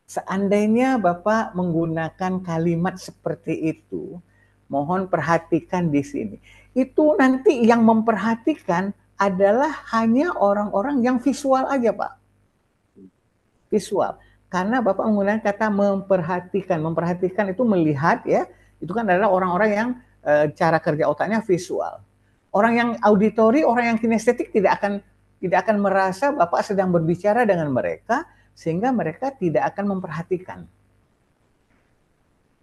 S2: seandainya Bapak menggunakan kalimat seperti itu, mohon perhatikan di sini. Itu nanti yang memperhatikan adalah hanya orang-orang yang visual aja, Pak. Visual. Karena Bapak menggunakan kata memperhatikan. Memperhatikan itu melihat ya, itu kan adalah orang-orang yang cara kerja otaknya visual. Orang yang auditori, orang yang kinestetik tidak akan merasa Bapak sedang berbicara dengan mereka, sehingga mereka tidak akan memperhatikan.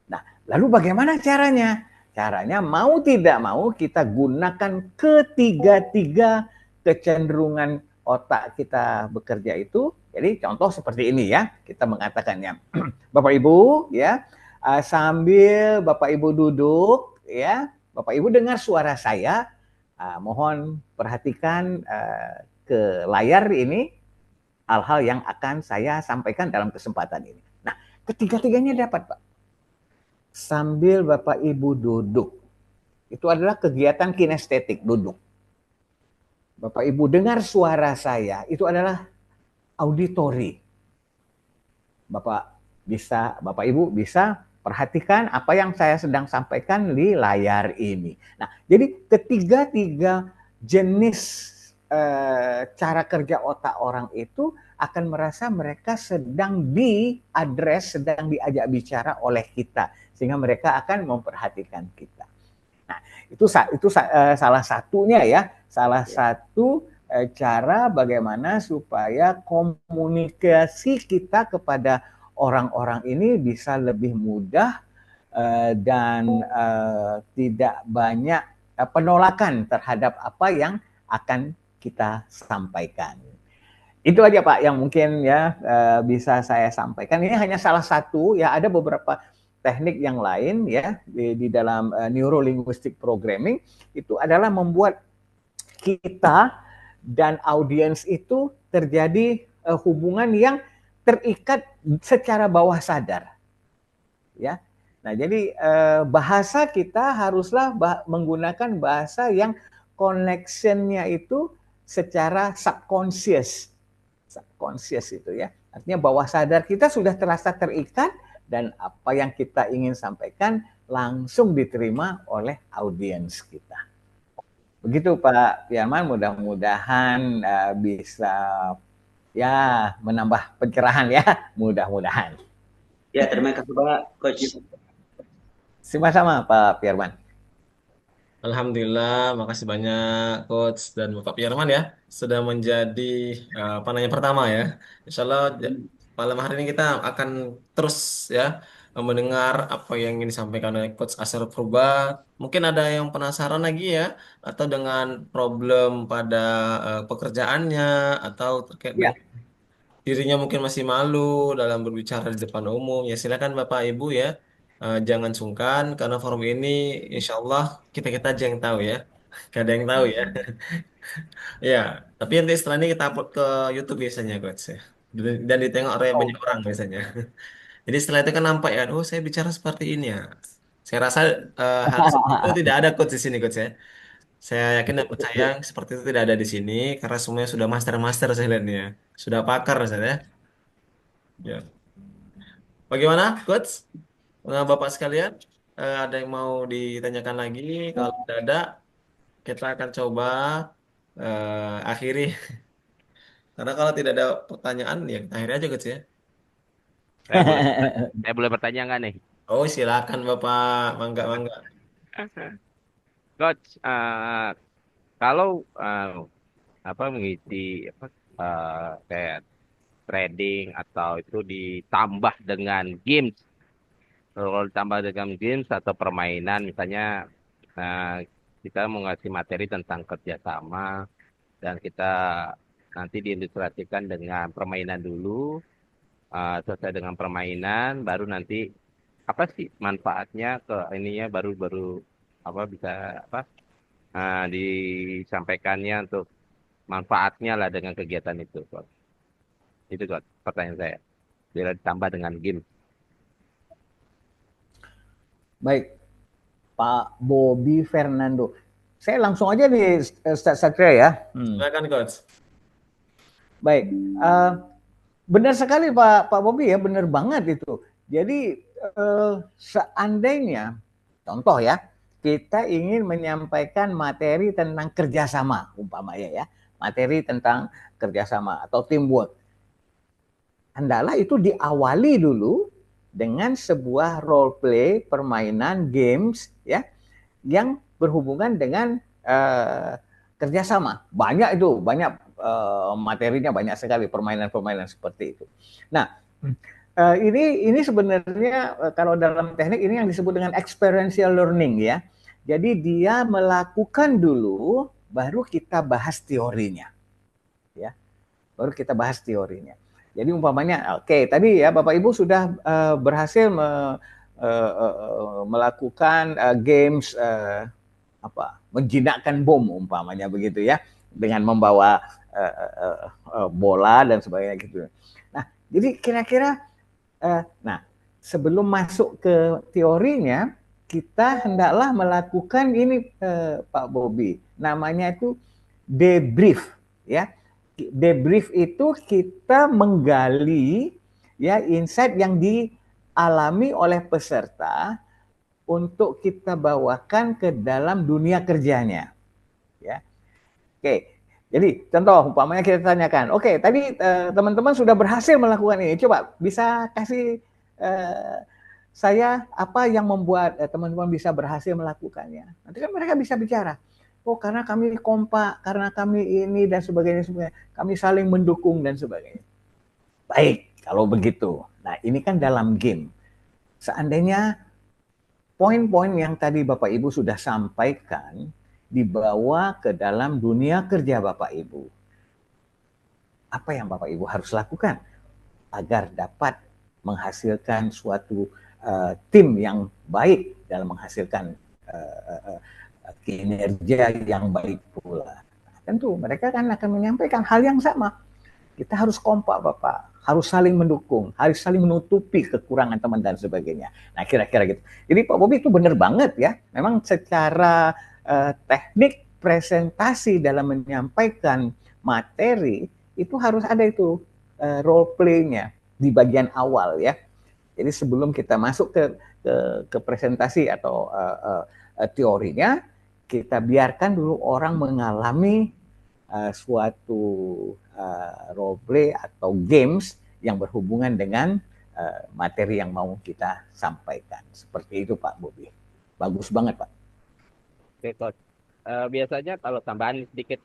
S2: Nah, lalu bagaimana caranya? Caranya mau tidak mau kita gunakan ketiga-tiga kecenderungan otak kita bekerja itu. Jadi contoh seperti ini ya, kita mengatakannya. Bapak Ibu ya, sambil Bapak Ibu duduk ya, Bapak Ibu dengar suara saya, mohon perhatikan ke layar ini hal-hal yang akan saya sampaikan dalam kesempatan ini. Nah, ketiga-tiganya dapat, Pak. Sambil Bapak Ibu duduk. Itu adalah kegiatan kinestetik, duduk. Bapak Ibu dengar suara saya, itu adalah auditori. Bapak Ibu bisa perhatikan apa yang saya sedang sampaikan di layar ini. Nah, jadi ketiga jenis cara kerja otak orang itu akan merasa mereka sedang diadres, sedang diajak bicara oleh kita, sehingga mereka akan memperhatikan kita. Nah, itu salah satunya ya, salah satu cara bagaimana supaya komunikasi kita kepada orang-orang ini bisa lebih mudah dan tidak banyak penolakan terhadap apa yang akan kita sampaikan. Itu aja Pak yang mungkin ya bisa saya sampaikan. Ini hanya salah satu ya, ada beberapa teknik yang lain ya di dalam neurolinguistic programming itu adalah membuat kita dan audiens itu terjadi hubungan yang terikat secara bawah sadar. Ya. Nah, jadi bahasa kita haruslah menggunakan bahasa yang connection-nya itu secara subconscious itu ya. Artinya bawah sadar kita sudah terasa terikat dan apa yang kita ingin sampaikan langsung diterima oleh audiens kita. Begitu Pak Firman, mudah-mudahan bisa ya menambah pencerahan ya, mudah-mudahan.
S10: Ya, terima kasih Pak Coach.
S2: Sama-sama Pak Firman.
S1: Alhamdulillah, makasih banyak Coach dan Bapak Firman ya sudah menjadi pananya pertama ya. Insya Allah malam hari ini kita akan terus ya mendengar apa yang ingin disampaikan oleh Coach Asher Purba. Mungkin ada yang penasaran lagi ya, atau dengan problem pada pekerjaannya atau terkait
S2: Ya.
S1: dengan dirinya mungkin masih malu dalam berbicara di depan umum. Ya silakan Bapak Ibu ya. Jangan sungkan karena forum ini insya Allah kita aja yang tahu ya. Gak ada yang tahu ya. Ya, tapi nanti setelah ini kita upload ke YouTube biasanya coach ya. Dan ditengok oleh banyak orang biasanya. Jadi setelah itu kan nampak ya, oh saya bicara seperti ini ya. Saya rasa hal seperti itu tidak ada coach di sini coach ya. Saya yakin dan percaya seperti itu tidak ada di sini karena semuanya sudah master-master saya lihat nih ya. Sudah pakar saya ya. Ya. Bagaimana coach? Bapak sekalian, ada yang mau ditanyakan lagi? Kalau tidak ada, kita akan coba akhiri. Karena kalau tidak ada pertanyaan, ya kita akhiri aja coach ya.
S4: Saya boleh bertanya nggak nih?
S1: Oh silakan Bapak, mangga mangga.
S4: Coach, kalau mengisi kayak trading atau itu ditambah dengan games, kalau ditambah dengan games atau permainan, misalnya kita mau ngasih materi tentang kerjasama dan kita nanti diilustrasikan dengan permainan dulu, selesai dengan permainan, baru nanti apa sih manfaatnya ke ininya baru apa bisa apa disampaikannya untuk manfaatnya lah dengan kegiatan itu, Coach. Itu Coach, pertanyaan saya. Bila ditambah dengan game.
S2: Baik, Pak Bobby Fernando. Saya langsung aja nih Ustaz Satria ya.
S1: Silakan coach.
S2: Baik, benar sekali Pak Bobby ya, benar banget itu. Jadi seandainya, contoh ya, kita ingin menyampaikan materi tentang kerjasama, umpamanya ya, materi tentang kerjasama atau teamwork, hendaklah itu diawali dulu dengan sebuah role play, permainan, games ya, yang berhubungan dengan kerjasama. Banyak itu, banyak materinya, banyak sekali permainan-permainan seperti itu. Nah, ini sebenarnya kalau dalam teknik ini yang disebut dengan experiential learning ya. Jadi dia melakukan dulu, baru kita bahas teorinya, ya. Baru kita bahas teorinya. Jadi umpamanya, oke, tadi ya Bapak Ibu sudah berhasil melakukan games menjinakkan bom umpamanya begitu ya, dengan membawa bola dan sebagainya gitu. Nah, jadi kira-kira sebelum masuk ke teorinya, kita hendaklah melakukan ini Pak Bobby, namanya itu debrief ya. Debrief itu kita menggali ya insight yang dialami oleh peserta untuk kita bawakan ke dalam dunia kerjanya. Ya. Oke. Jadi contoh umpamanya kita tanyakan, oke, tadi teman-teman sudah berhasil melakukan ini. Coba bisa kasih saya apa yang membuat teman-teman bisa berhasil melakukannya. Nanti kan mereka bisa bicara. Oh, karena kami kompak, karena kami ini dan sebagainya. Kami saling mendukung dan sebagainya. Baik, kalau begitu. Nah, ini kan dalam game. Seandainya poin-poin yang tadi Bapak Ibu sudah sampaikan dibawa ke dalam dunia kerja Bapak Ibu. Apa yang Bapak Ibu harus lakukan agar dapat menghasilkan suatu tim yang baik dalam menghasilkan kinerja yang baik pula. Tentu mereka kan akan menyampaikan hal yang sama. Kita harus kompak Bapak, harus saling mendukung, harus saling menutupi kekurangan teman dan sebagainya. Nah kira-kira gitu. Jadi Pak Bobi itu benar banget ya. Memang secara teknik presentasi dalam menyampaikan materi itu harus ada itu role play-nya di bagian awal ya. Jadi sebelum kita masuk ke presentasi atau teorinya, kita biarkan dulu orang mengalami suatu role play atau games yang berhubungan dengan materi yang mau kita sampaikan. Seperti itu Pak Bobi. Bagus banget Pak.
S4: Oke, Coach. Biasanya kalau tambahan sedikit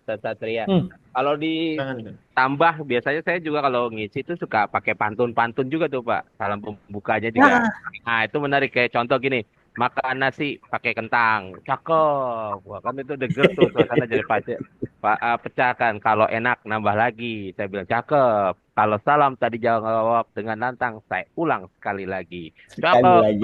S4: Satria. Kalau ditambah biasanya saya juga kalau ngisi itu suka pakai pantun-pantun juga tuh Pak. Salam pembukanya juga. Nah, itu menarik kayak contoh gini. Makan nasi pakai kentang. Cakep. Wah, kan itu deger tuh suasana jadi pecahkan. Kalau enak nambah lagi. Saya bilang cakep. Kalau salam tadi jawab dengan nantang, saya ulang sekali lagi. Cakep.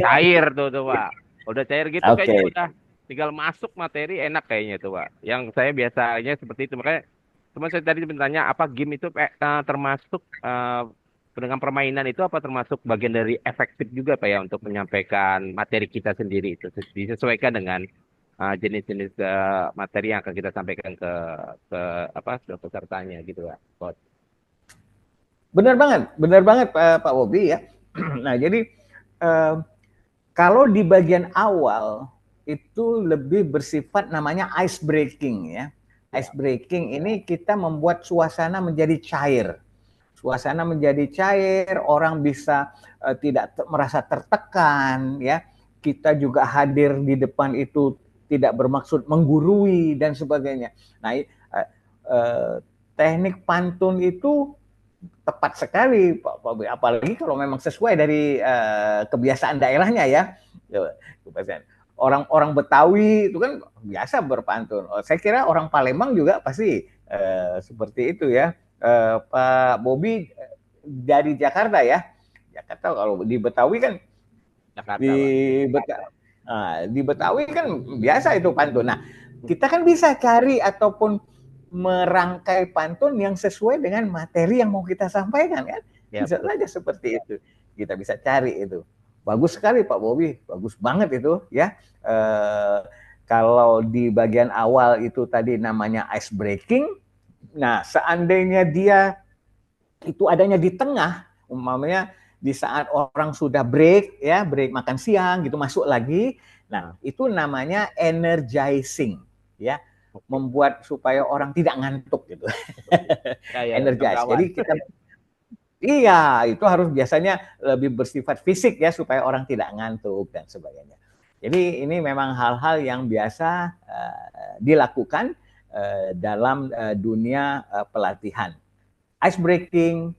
S4: Cair tuh Pak. Udah cair gitu kayaknya udah tinggal masuk materi enak kayaknya tuh Pak. Yang saya biasanya seperti itu. Makanya teman saya tadi bertanya apa game itu termasuk dengan permainan itu apa termasuk bagian dari efektif juga Pak ya untuk menyampaikan materi kita sendiri itu disesuaikan dengan jenis-jenis materi yang akan kita sampaikan ke pesertanya gitu Pak.
S2: Benar banget Pak Bobi ya. Nah jadi kalau di bagian awal itu lebih bersifat namanya ice breaking ya. Ice breaking ini kita membuat suasana menjadi cair. Suasana menjadi cair, orang bisa tidak merasa tertekan ya. Kita juga hadir di depan itu tidak bermaksud menggurui dan sebagainya. Nah, teknik pantun itu tepat sekali Pak Bobi, apalagi kalau memang sesuai dari kebiasaan daerahnya ya. Orang Betawi itu kan biasa berpantun. Saya kira orang Palembang juga pasti seperti itu ya. Pak Bobi dari Jakarta ya. Jakarta kalau di Betawi kan Jakarta, di Betawi kan biasa itu pantun. Nah, kita kan bisa cari ataupun merangkai pantun yang sesuai dengan materi yang mau kita sampaikan kan. Bisa saja seperti itu. Kita bisa cari itu. Bagus sekali Pak Bobi, bagus banget itu ya. Kalau di bagian awal itu tadi namanya ice breaking. Nah, seandainya dia itu adanya di tengah, umpamanya di saat orang sudah break ya, break makan siang gitu masuk lagi. Nah, itu namanya energizing ya. Membuat supaya orang tidak ngantuk gitu. Energize. Jadi kita iya, itu harus biasanya lebih bersifat fisik ya supaya orang tidak ngantuk dan sebagainya. Jadi ini memang hal-hal yang biasa dilakukan dalam dunia pelatihan. Ice breaking,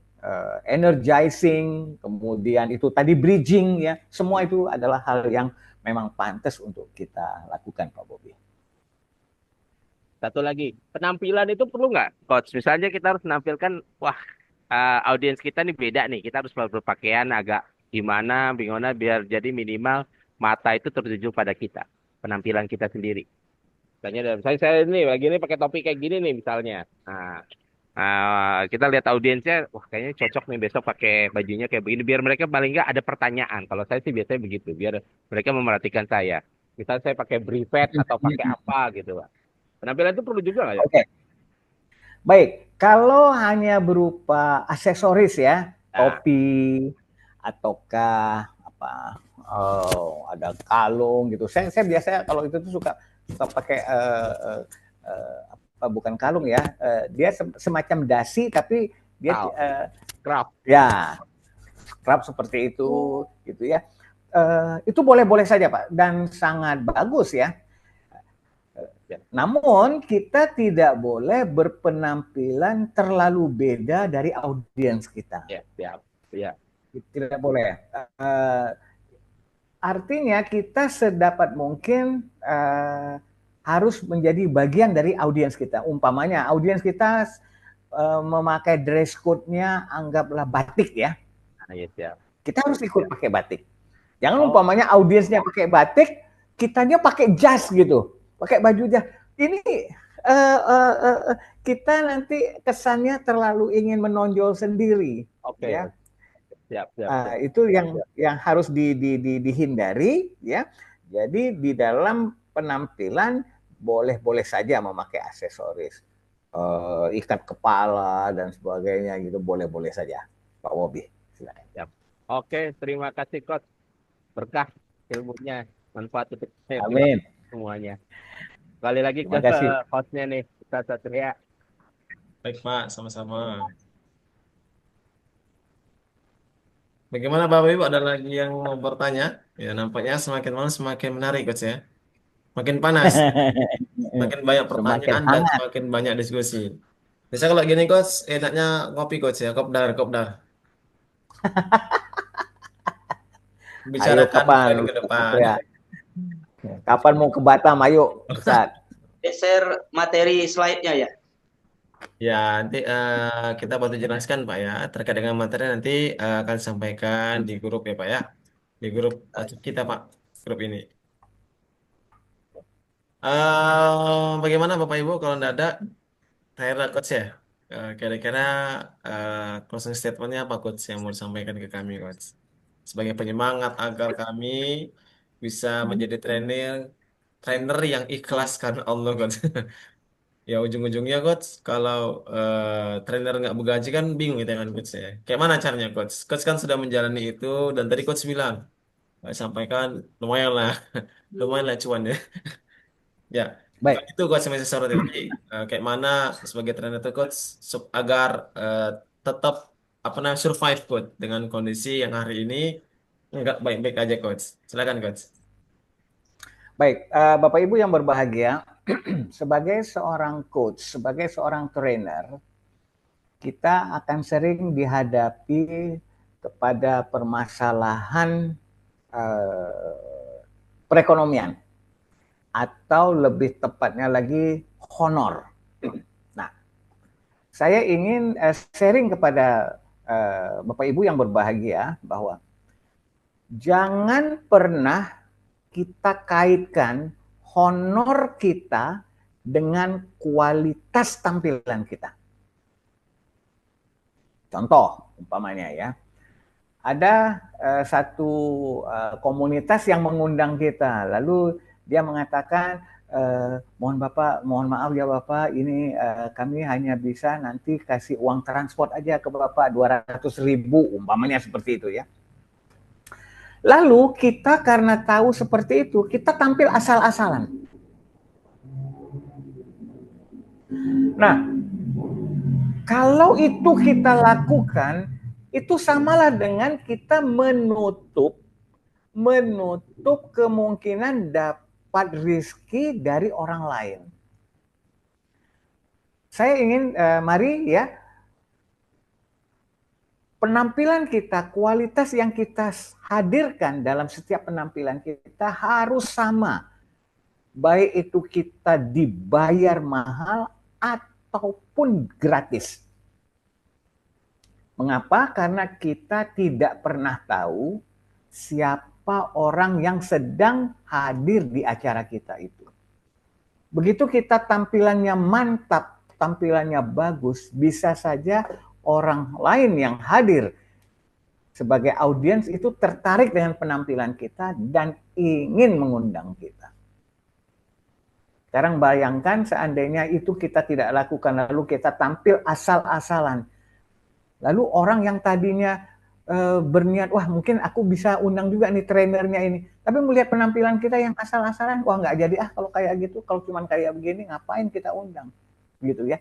S2: energizing, kemudian itu tadi bridging ya, semua itu adalah hal yang memang pantas untuk kita lakukan Pak Bobi.
S4: Satu lagi, penampilan itu perlu nggak, Coach? Misalnya kita harus menampilkan, wah audiens kita nih beda nih, kita harus berpakaian agak gimana biar jadi minimal mata itu tertuju pada kita, penampilan kita sendiri. Misalnya saya ini lagi ini pakai topi kayak gini nih misalnya. Kita lihat audiensnya, wah kayaknya cocok nih besok pakai bajunya kayak begini, biar mereka paling nggak ada pertanyaan. Kalau saya sih biasanya begitu, biar mereka memerhatikan saya. Misalnya saya pakai brevet atau pakai apa gitu, Pak. Penampilan itu perlu juga nggak ya?
S2: Oke. Baik, kalau hanya berupa aksesoris ya, topi ataukah apa ada kalung gitu. Saya biasanya kalau itu tuh suka pakai apa bukan kalung ya, dia semacam dasi tapi dia
S4: Craft.
S2: ya scrub seperti itu gitu ya. Itu boleh-boleh saja Pak dan sangat bagus ya. Namun kita tidak boleh berpenampilan terlalu beda dari audiens kita. Tidak boleh. Artinya kita sedapat mungkin harus menjadi bagian dari audiens kita. Umpamanya audiens kita memakai dress code-nya anggaplah batik ya. Kita harus ikut pakai batik. Jangan umpamanya audiensnya pakai batik, kitanya pakai jas gitu. Pakai baju jas. Ini kita nanti kesannya terlalu ingin menonjol sendiri. Ya. Itu yang harus dihindari ya. Jadi di dalam penampilan boleh-boleh saja memakai aksesoris, ikat kepala dan sebagainya gitu, boleh-boleh saja Pak Wobi. Silakan.
S4: Oke, terima kasih Coach. Berkah ilmunya, manfaat untuk
S2: Amin.
S4: semuanya. Kembali lagi ke hostnya nih, Ustaz Satria.
S1: Baik Pak, sama-sama. Bagaimana Bapak Ibu, ada lagi yang mau bertanya? Ya nampaknya semakin malam semakin menarik Coach ya. Makin panas, makin banyak pertanyaan dan semakin banyak diskusi. Bisa kalau gini Coach, enaknya ngopi Coach ya, kopdar. Bicarakan poin ke depan.
S2: Ya. Kapan mau ke Batam? Ayo, Ustaz.
S10: Share materi slide-nya ya.
S1: Ya, nanti kita bantu jelaskan Pak ya. Terkait dengan materi nanti akan sampaikan di grup ya Pak ya. Di grup kita Pak, grup ini. Bagaimana Bapak Ibu kalau tidak ada, saya Coach ya. Kira-kira closing statement-nya apa Coach yang mau disampaikan ke kami Coach? Sebagai penyemangat agar kami bisa menjadi trainer yang ikhlas karena Allah Coach. Ya ujung-ujungnya Coach, kalau trainer nggak bergaji kan bingung kita kan Coach ya. Kayak mana caranya Coach? Coach kan sudah menjalani itu dan tadi Coach bilang, sampaikan lumayan lah cuan ya. Ya,
S2: baik.
S1: Itu Coach yang saya sorot tadi. Kayak mana sebagai trainer itu Coach agar tetap survive Coach dengan kondisi yang hari ini nggak baik-baik aja Coach. Silakan Coach.
S2: Baik, Bapak Ibu yang berbahagia, sebagai seorang coach, sebagai seorang trainer, kita akan sering dihadapi kepada permasalahan perekonomian atau lebih tepatnya lagi honor. Nah, saya ingin sharing kepada Bapak Ibu yang berbahagia bahwa jangan pernah kita kaitkan honor kita dengan kualitas tampilan kita. Contoh, umpamanya ya, ada satu komunitas yang mengundang kita, lalu dia mengatakan, mohon maaf ya Bapak, ini kami hanya bisa nanti kasih uang transport aja ke Bapak 200.000, umpamanya seperti itu ya. Lalu kita karena tahu seperti itu, kita tampil asal-asalan. Nah, kalau itu kita lakukan, itu samalah dengan kita menutup kemungkinan dapat rezeki dari orang lain. Saya ingin, mari ya, penampilan kita, kualitas yang kita hadirkan dalam setiap penampilan kita harus sama. Baik itu kita dibayar mahal ataupun gratis. Mengapa? Karena kita tidak pernah tahu siapa orang yang sedang hadir di acara kita itu. Begitu kita tampilannya mantap, tampilannya bagus, bisa saja orang lain yang hadir sebagai audiens itu tertarik dengan penampilan kita dan ingin mengundang kita. Sekarang bayangkan seandainya itu kita tidak lakukan, lalu kita tampil asal-asalan. Lalu orang yang tadinya berniat, wah mungkin aku bisa undang juga nih trainernya ini. Tapi melihat penampilan kita yang asal-asalan, wah nggak jadi kalau kayak gitu, kalau cuma kayak begini ngapain kita undang, gitu ya.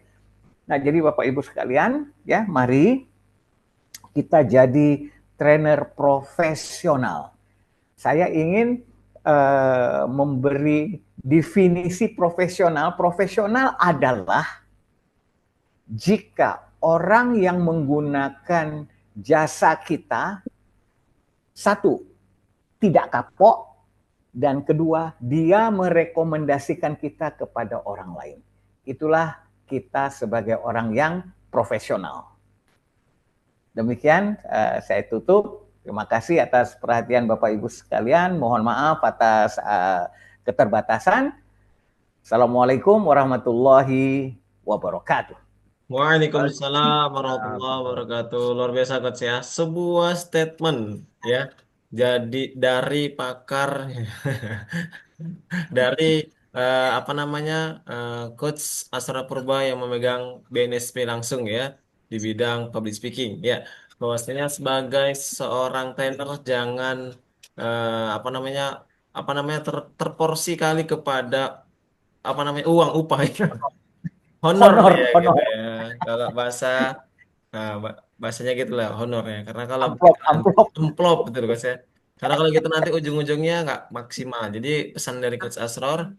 S2: Nah jadi Bapak Ibu sekalian, ya mari kita jadi trainer profesional. Saya ingin memberi definisi profesional. Profesional adalah jika orang yang menggunakan jasa kita, satu, tidak kapok, dan kedua, dia merekomendasikan kita kepada orang lain. Itulah kita sebagai orang yang profesional. Demikian saya tutup. Terima kasih atas perhatian Bapak Ibu sekalian. Mohon maaf atas keterbatasan. Assalamualaikum warahmatullahi wabarakatuh.
S1: Waalaikumsalam warahmatullahi wabarakatuh. Luar biasa coach ya. Sebuah statement ya. Jadi dari pakar dari apa namanya Coach Asra Purba yang memegang BNSP langsung ya di bidang public speaking ya. Bahwasanya sebagai seorang trainer jangan apa namanya terporsi kali kepada apa namanya uang upah ya. Honor ya gitu
S2: Honor.
S1: ya. Kalau bahasanya gitu lah honor ya. Karena kalau
S2: Amplop, amplop.
S1: amplop betul Coach ya. Karena kalau gitu nanti ujung-ujungnya nggak maksimal. Jadi pesan dari Coach Asror,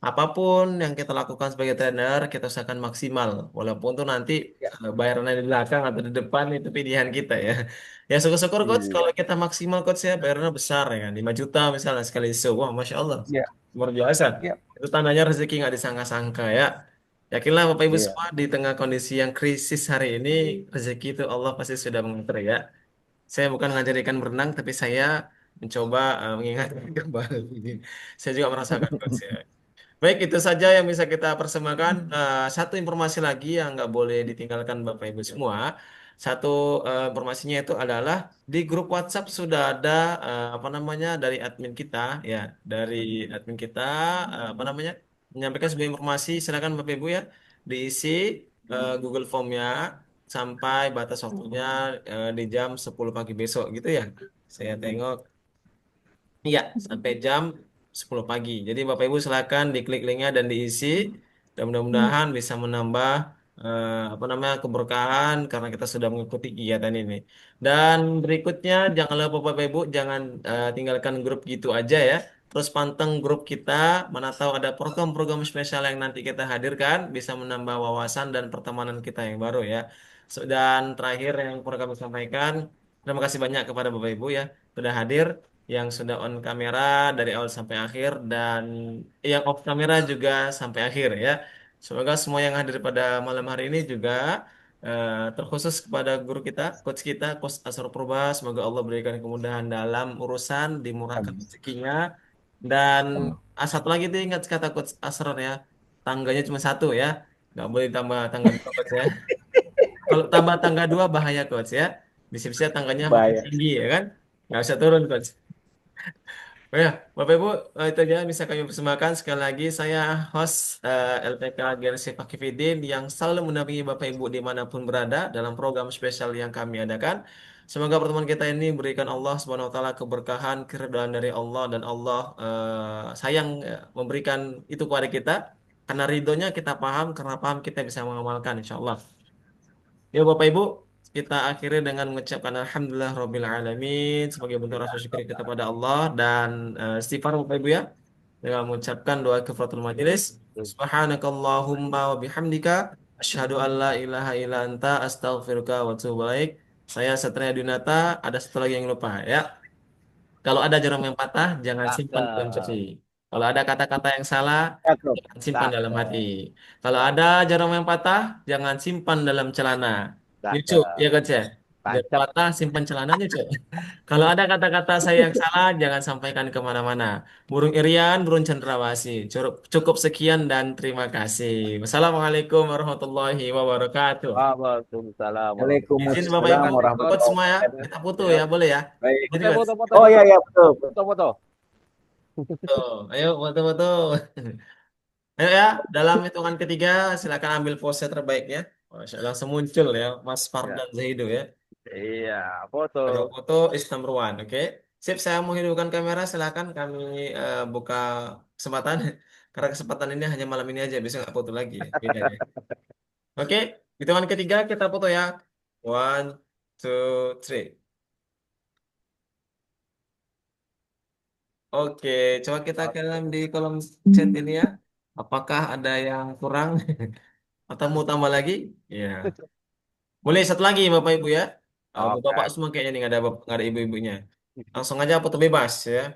S1: apapun yang kita lakukan sebagai trainer, kita usahakan maksimal. Walaupun tuh nanti bayarannya di belakang atau di depan itu pilihan kita ya. Ya syukur-syukur Coach kalau kita maksimal Coach ya bayarannya besar ya kan. 5 juta misalnya sekali show. Wah Masya Allah.
S2: Ya,
S1: Luar biasa.
S2: ya,
S1: Itu tandanya rezeki nggak disangka-sangka ya. Yakinlah Bapak Ibu
S2: ya.
S1: semua di tengah kondisi yang krisis hari ini, rezeki itu Allah pasti sudah mengatur ya. Saya bukan ngajarikan berenang, tapi saya mencoba mengingatkan kembali. Saya juga merasakan Coach ya. Baik, itu saja yang bisa kita persembahkan. Satu informasi lagi yang nggak boleh ditinggalkan Bapak Ibu semua. Satu informasinya itu adalah di grup WhatsApp sudah ada apa namanya dari admin kita ya, dari admin kita apa namanya menyampaikan sebuah informasi. Silakan Bapak Ibu ya diisi Google Form-nya sampai batas waktunya di jam 10 pagi besok gitu ya. Saya tengok. Iya, sampai jam 10 pagi. Jadi Bapak Ibu silakan diklik linknya dan diisi. Dan mudah-mudahan bisa menambah apa namanya keberkahan karena kita sudah mengikuti kegiatan ini. Dan berikutnya jangan lupa Bapak Ibu jangan tinggalkan grup gitu aja ya. Terus panteng grup kita, mana tahu ada program-program spesial yang nanti kita hadirkan bisa menambah wawasan dan pertemanan kita yang baru ya. Dan terakhir yang perlu kami sampaikan, terima kasih banyak kepada Bapak Ibu ya sudah hadir yang sudah on kamera dari awal sampai akhir dan yang off kamera juga sampai akhir ya. Semoga semua yang hadir pada malam hari ini juga terkhusus kepada guru kita, Coach Asror Purba. Semoga Allah berikan kemudahan dalam urusan, dimurahkan rezekinya. Dan satu lagi tuh ingat kata Coach Asror ya, tangganya cuma satu ya, nggak boleh tambah tangga dua Coach ya. Kalau tambah tangga dua bahaya Coach ya, bisa-bisa tangganya makin
S2: Bahaya.
S1: tinggi ya kan, nggak bisa turun Coach. Oh ya, Bapak Ibu, itu aja yang bisa kami persembahkan. Sekali lagi, saya host LPK GRC Fakifidin yang selalu mendampingi Bapak Ibu dimanapun berada dalam program spesial yang kami adakan. Semoga pertemuan kita ini berikan Allah Subhanahu Wa Taala keberkahan, keridhaan dari Allah dan Allah sayang memberikan itu kepada kita. Karena ridhonya kita paham, karena paham kita bisa mengamalkan, insya Allah. Ya Bapak Ibu, kita akhiri dengan mengucapkan Alhamdulillah Rabbil Alamin sebagai bentuk rasa syukur kita kepada Allah dan istighfar Bapak Ibu ya dengan mengucapkan doa kafaratul majelis. Subhanakallahumma wa bihamdika asyhadu an la ilaha illa anta astaghfiruka wa atubu ilaik. Saya Satria Dunata, ada satu lagi yang lupa ya. Kalau ada jarum yang patah, jangan simpan dalam jari. Kalau ada kata-kata yang salah,
S2: Cakep.
S1: jangan simpan dalam hati. Kalau ada jarum yang patah, jangan simpan dalam celana. Lucu, ya coach ya? Jarum patah, simpan celananya, Cok. Kalau ada kata-kata saya yang salah, jangan sampaikan kemana-mana. Burung Irian, burung cendrawasih. Cukup sekian dan terima kasih. Wassalamualaikum warahmatullahi wabarakatuh.
S4: Waalaikumsalam
S1: Izin
S4: warahmatullahi
S1: Bapak Ibu,
S2: Waalaikumsalam
S1: coach
S2: warahmatullahi
S1: semua ya.
S2: wabarakatuh.
S1: Kita foto
S4: wabarakatuh.
S1: ya, boleh ya?
S2: Baik.
S1: Jadi,
S4: Oke,
S1: coach.
S4: foto,
S2: Oh
S4: foto,
S2: ya ya betul.
S4: foto.
S1: Tuh, ayo foto-foto. Ayo ya, dalam hitungan ketiga silakan ambil pose terbaiknya. Masya Allah, langsung muncul ya, Mas
S4: Ya.
S1: Fardan Zahido ya.
S4: Iya, foto.
S1: Kalau foto is number one, oke. Sip, saya mau hidupkan kamera, silakan kami buka kesempatan. Karena kesempatan ini hanya malam ini aja, besok nggak foto lagi ya. Beda ya. Oke, hitungan ketiga kita foto ya. One, two, three. Oke, coba kita kirim di kolom chat ini ya. Apakah ada yang kurang atau mau tambah lagi? Ya. Boleh satu lagi Bapak Ibu ya. Bapak
S4: Oke,
S1: semua kayaknya nih nggak ada ibu-ibunya. Langsung aja foto bebas ya.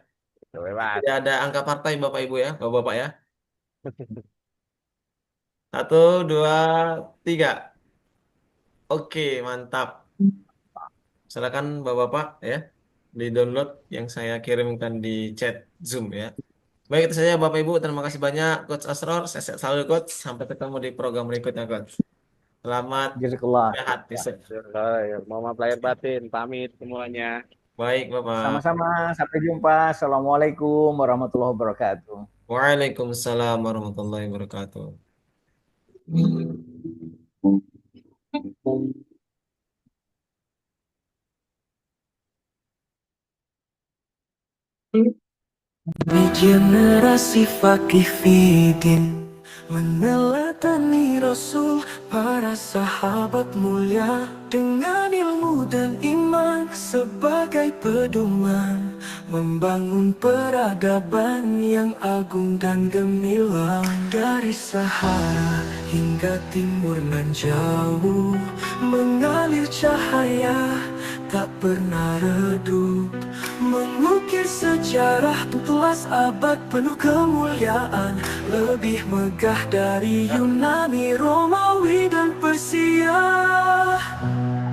S4: itu bebas.
S1: Tidak ada angka partai Bapak Ibu ya, Bapak-bapak ya. Satu, dua, tiga. Oke, mantap. Silakan Bapak-bapak ya, di download yang saya kirimkan di chat Zoom ya. Baik itu saja Bapak Ibu, terima kasih banyak Coach Asror. Saya sehat selalu Coach. Sampai ketemu di program berikutnya Coach. Selamat
S2: Jazakallah.
S1: sehat besok.
S4: Mohon lahir batin, pamit semuanya.
S1: Baik Bapak.
S2: Sama-sama. Sampai jumpa. Assalamualaikum warahmatullahi wabarakatuh.
S1: Waalaikumsalam warahmatullahi wabarakatuh.
S3: Di generasi fakih fidin meneladani Rasul, para sahabat mulia dengan ilmu dan iman sebagai pedoman, membangun peradaban yang agung dan gemilang. Dari Sahara hingga timur nan jauh mengalir cahaya tak pernah redup, mengukir sejarah tulas abad penuh kemuliaan, lebih megah dari Yunani, Romawi dan Persia.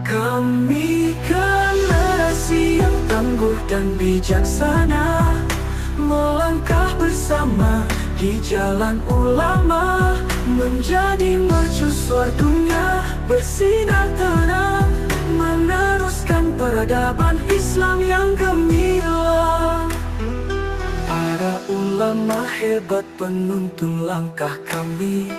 S3: Kami generasi yang tangguh dan bijaksana, melangkah bersama di jalan ulama, menjadi mercusuar dunia, bersinar terang, meneruskan peradaban Islam yang gemilang. Para ulama hebat penuntun langkah kami,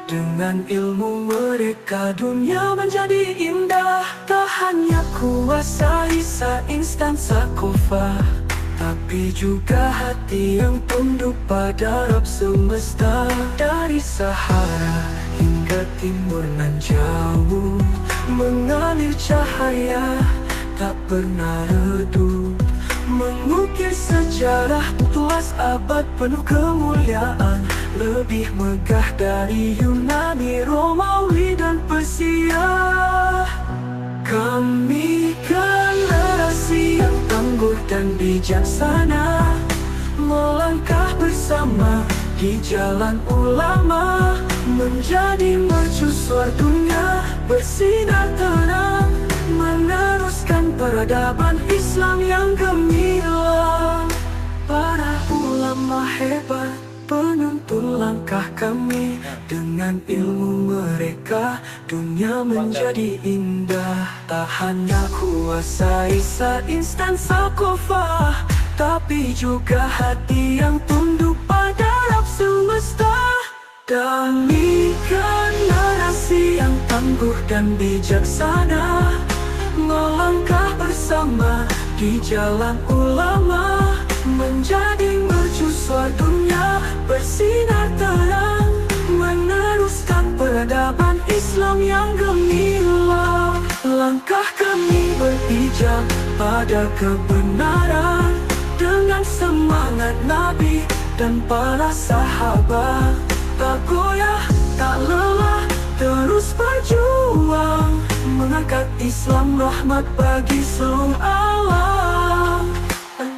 S3: dengan ilmu mereka dunia menjadi indah. Tak hanya kuasai sainstan sakofa, tapi juga hati yang tunduk pada Rabb semesta. Dari Sahara hingga timur nan jauh mengalir cahaya tak pernah redup, mengukir sejarah tulas abad penuh kemuliaan, lebih megah dari Yunani, Romawi dan Persia. Kami generasi yang tangguh dan bijaksana, melangkah bersama di jalan ulama, menjadi mercusuar dunia, bersinar terang, meneruskan peradaban Islam yang gemilang. Para ulama hebat penuntun langkah kami, dengan ilmu mereka dunia menjadi indah. Tak hanya kuasai sainstan sakofah, tapi juga hati yang tunduk pada Rabb semesta. Kami generasi yang tangguh dan bijaksana, melangkah bersama di jalan ulama, menjadi mercusuar dunia, bersinar terang, meneruskan peradaban Islam yang gemilang. Langkah kami berpijak pada kebenaran, dengan semangat Nabi dan para sahabat. Tak goyah, tak lelah, terus berjuang, mengangkat Islam rahmat bagi seluruh alam.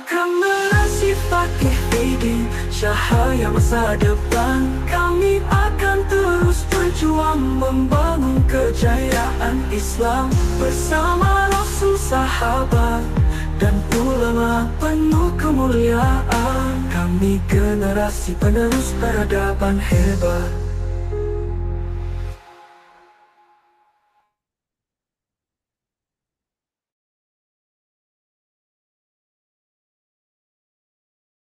S3: Generasi fakih fidin, cahaya masa depan, kami akan terus berjuang membangun kejayaan Islam bersama Rasul, sahabat dan ulama penuh kemuliaan. Kami generasi penerus peradaban hebat.